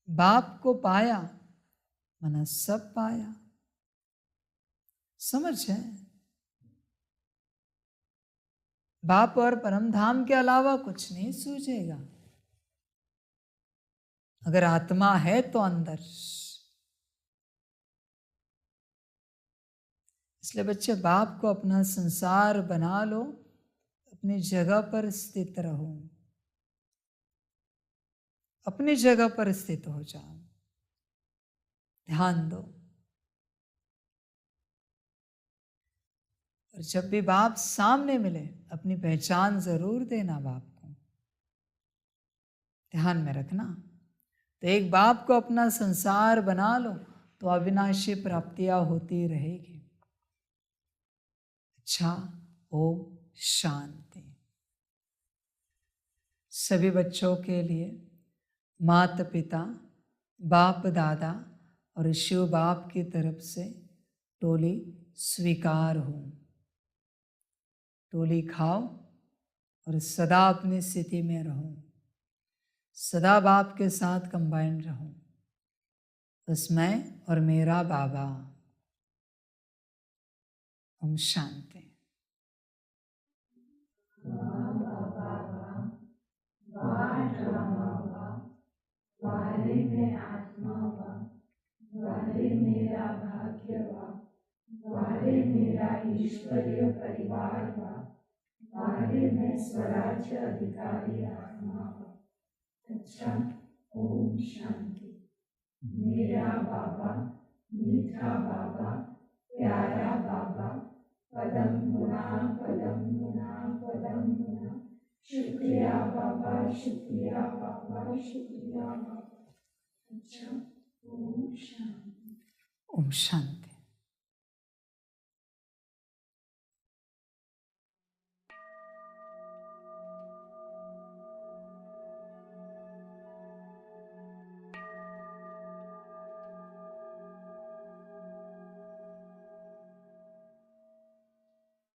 Speaker 1: बाप को पाया मना सब पाया। समझ है? बाप और परम धाम के अलावा कुछ नहीं सूझेगा। अगर आत्मा है तो अंदर। इसलिए बच्चे बाप को अपना संसार बना लो, अपनी जगह पर स्थित रहो, अपनी जगह पर स्थित हो जाओ। ध्यान दो। और जब भी बाप सामने मिले अपनी पहचान जरूर देना बाप को। ध्यान में रखना। तो एक बाप को अपना संसार बना लो तो अविनाशी प्राप्तियां होती रहेगी। अच्छा, ओम शांति। सभी बच्चों के लिए माता पिता, बाप दादा और शिव बाप की तरफ से टोली स्वीकार हो। टोली खाओ और सदा अपनी स्थिति में रहो। सदा बाप के साथ कंबाइन रहूं। बस मैं और मेरा बाबा। ओम शांति।
Speaker 2: वारे में आत्मा वा, वारे मेरा भाग्य वा, वारे मेरा ईश्वरीय परिवार वा, वारे में स्वराज्य अधिकारी आत्मा वा। अच्छा, ओम शांति। मेरा बाबा, मीठा बाबा, प्यारा बाबा, पदम गुना पदम गुना पदम गुना। शुक्रिया बाबा, शुक्रिया बाबा, शुक्रिया बाबा। अच्छा, ओम शांति।
Speaker 1: ओम शांति।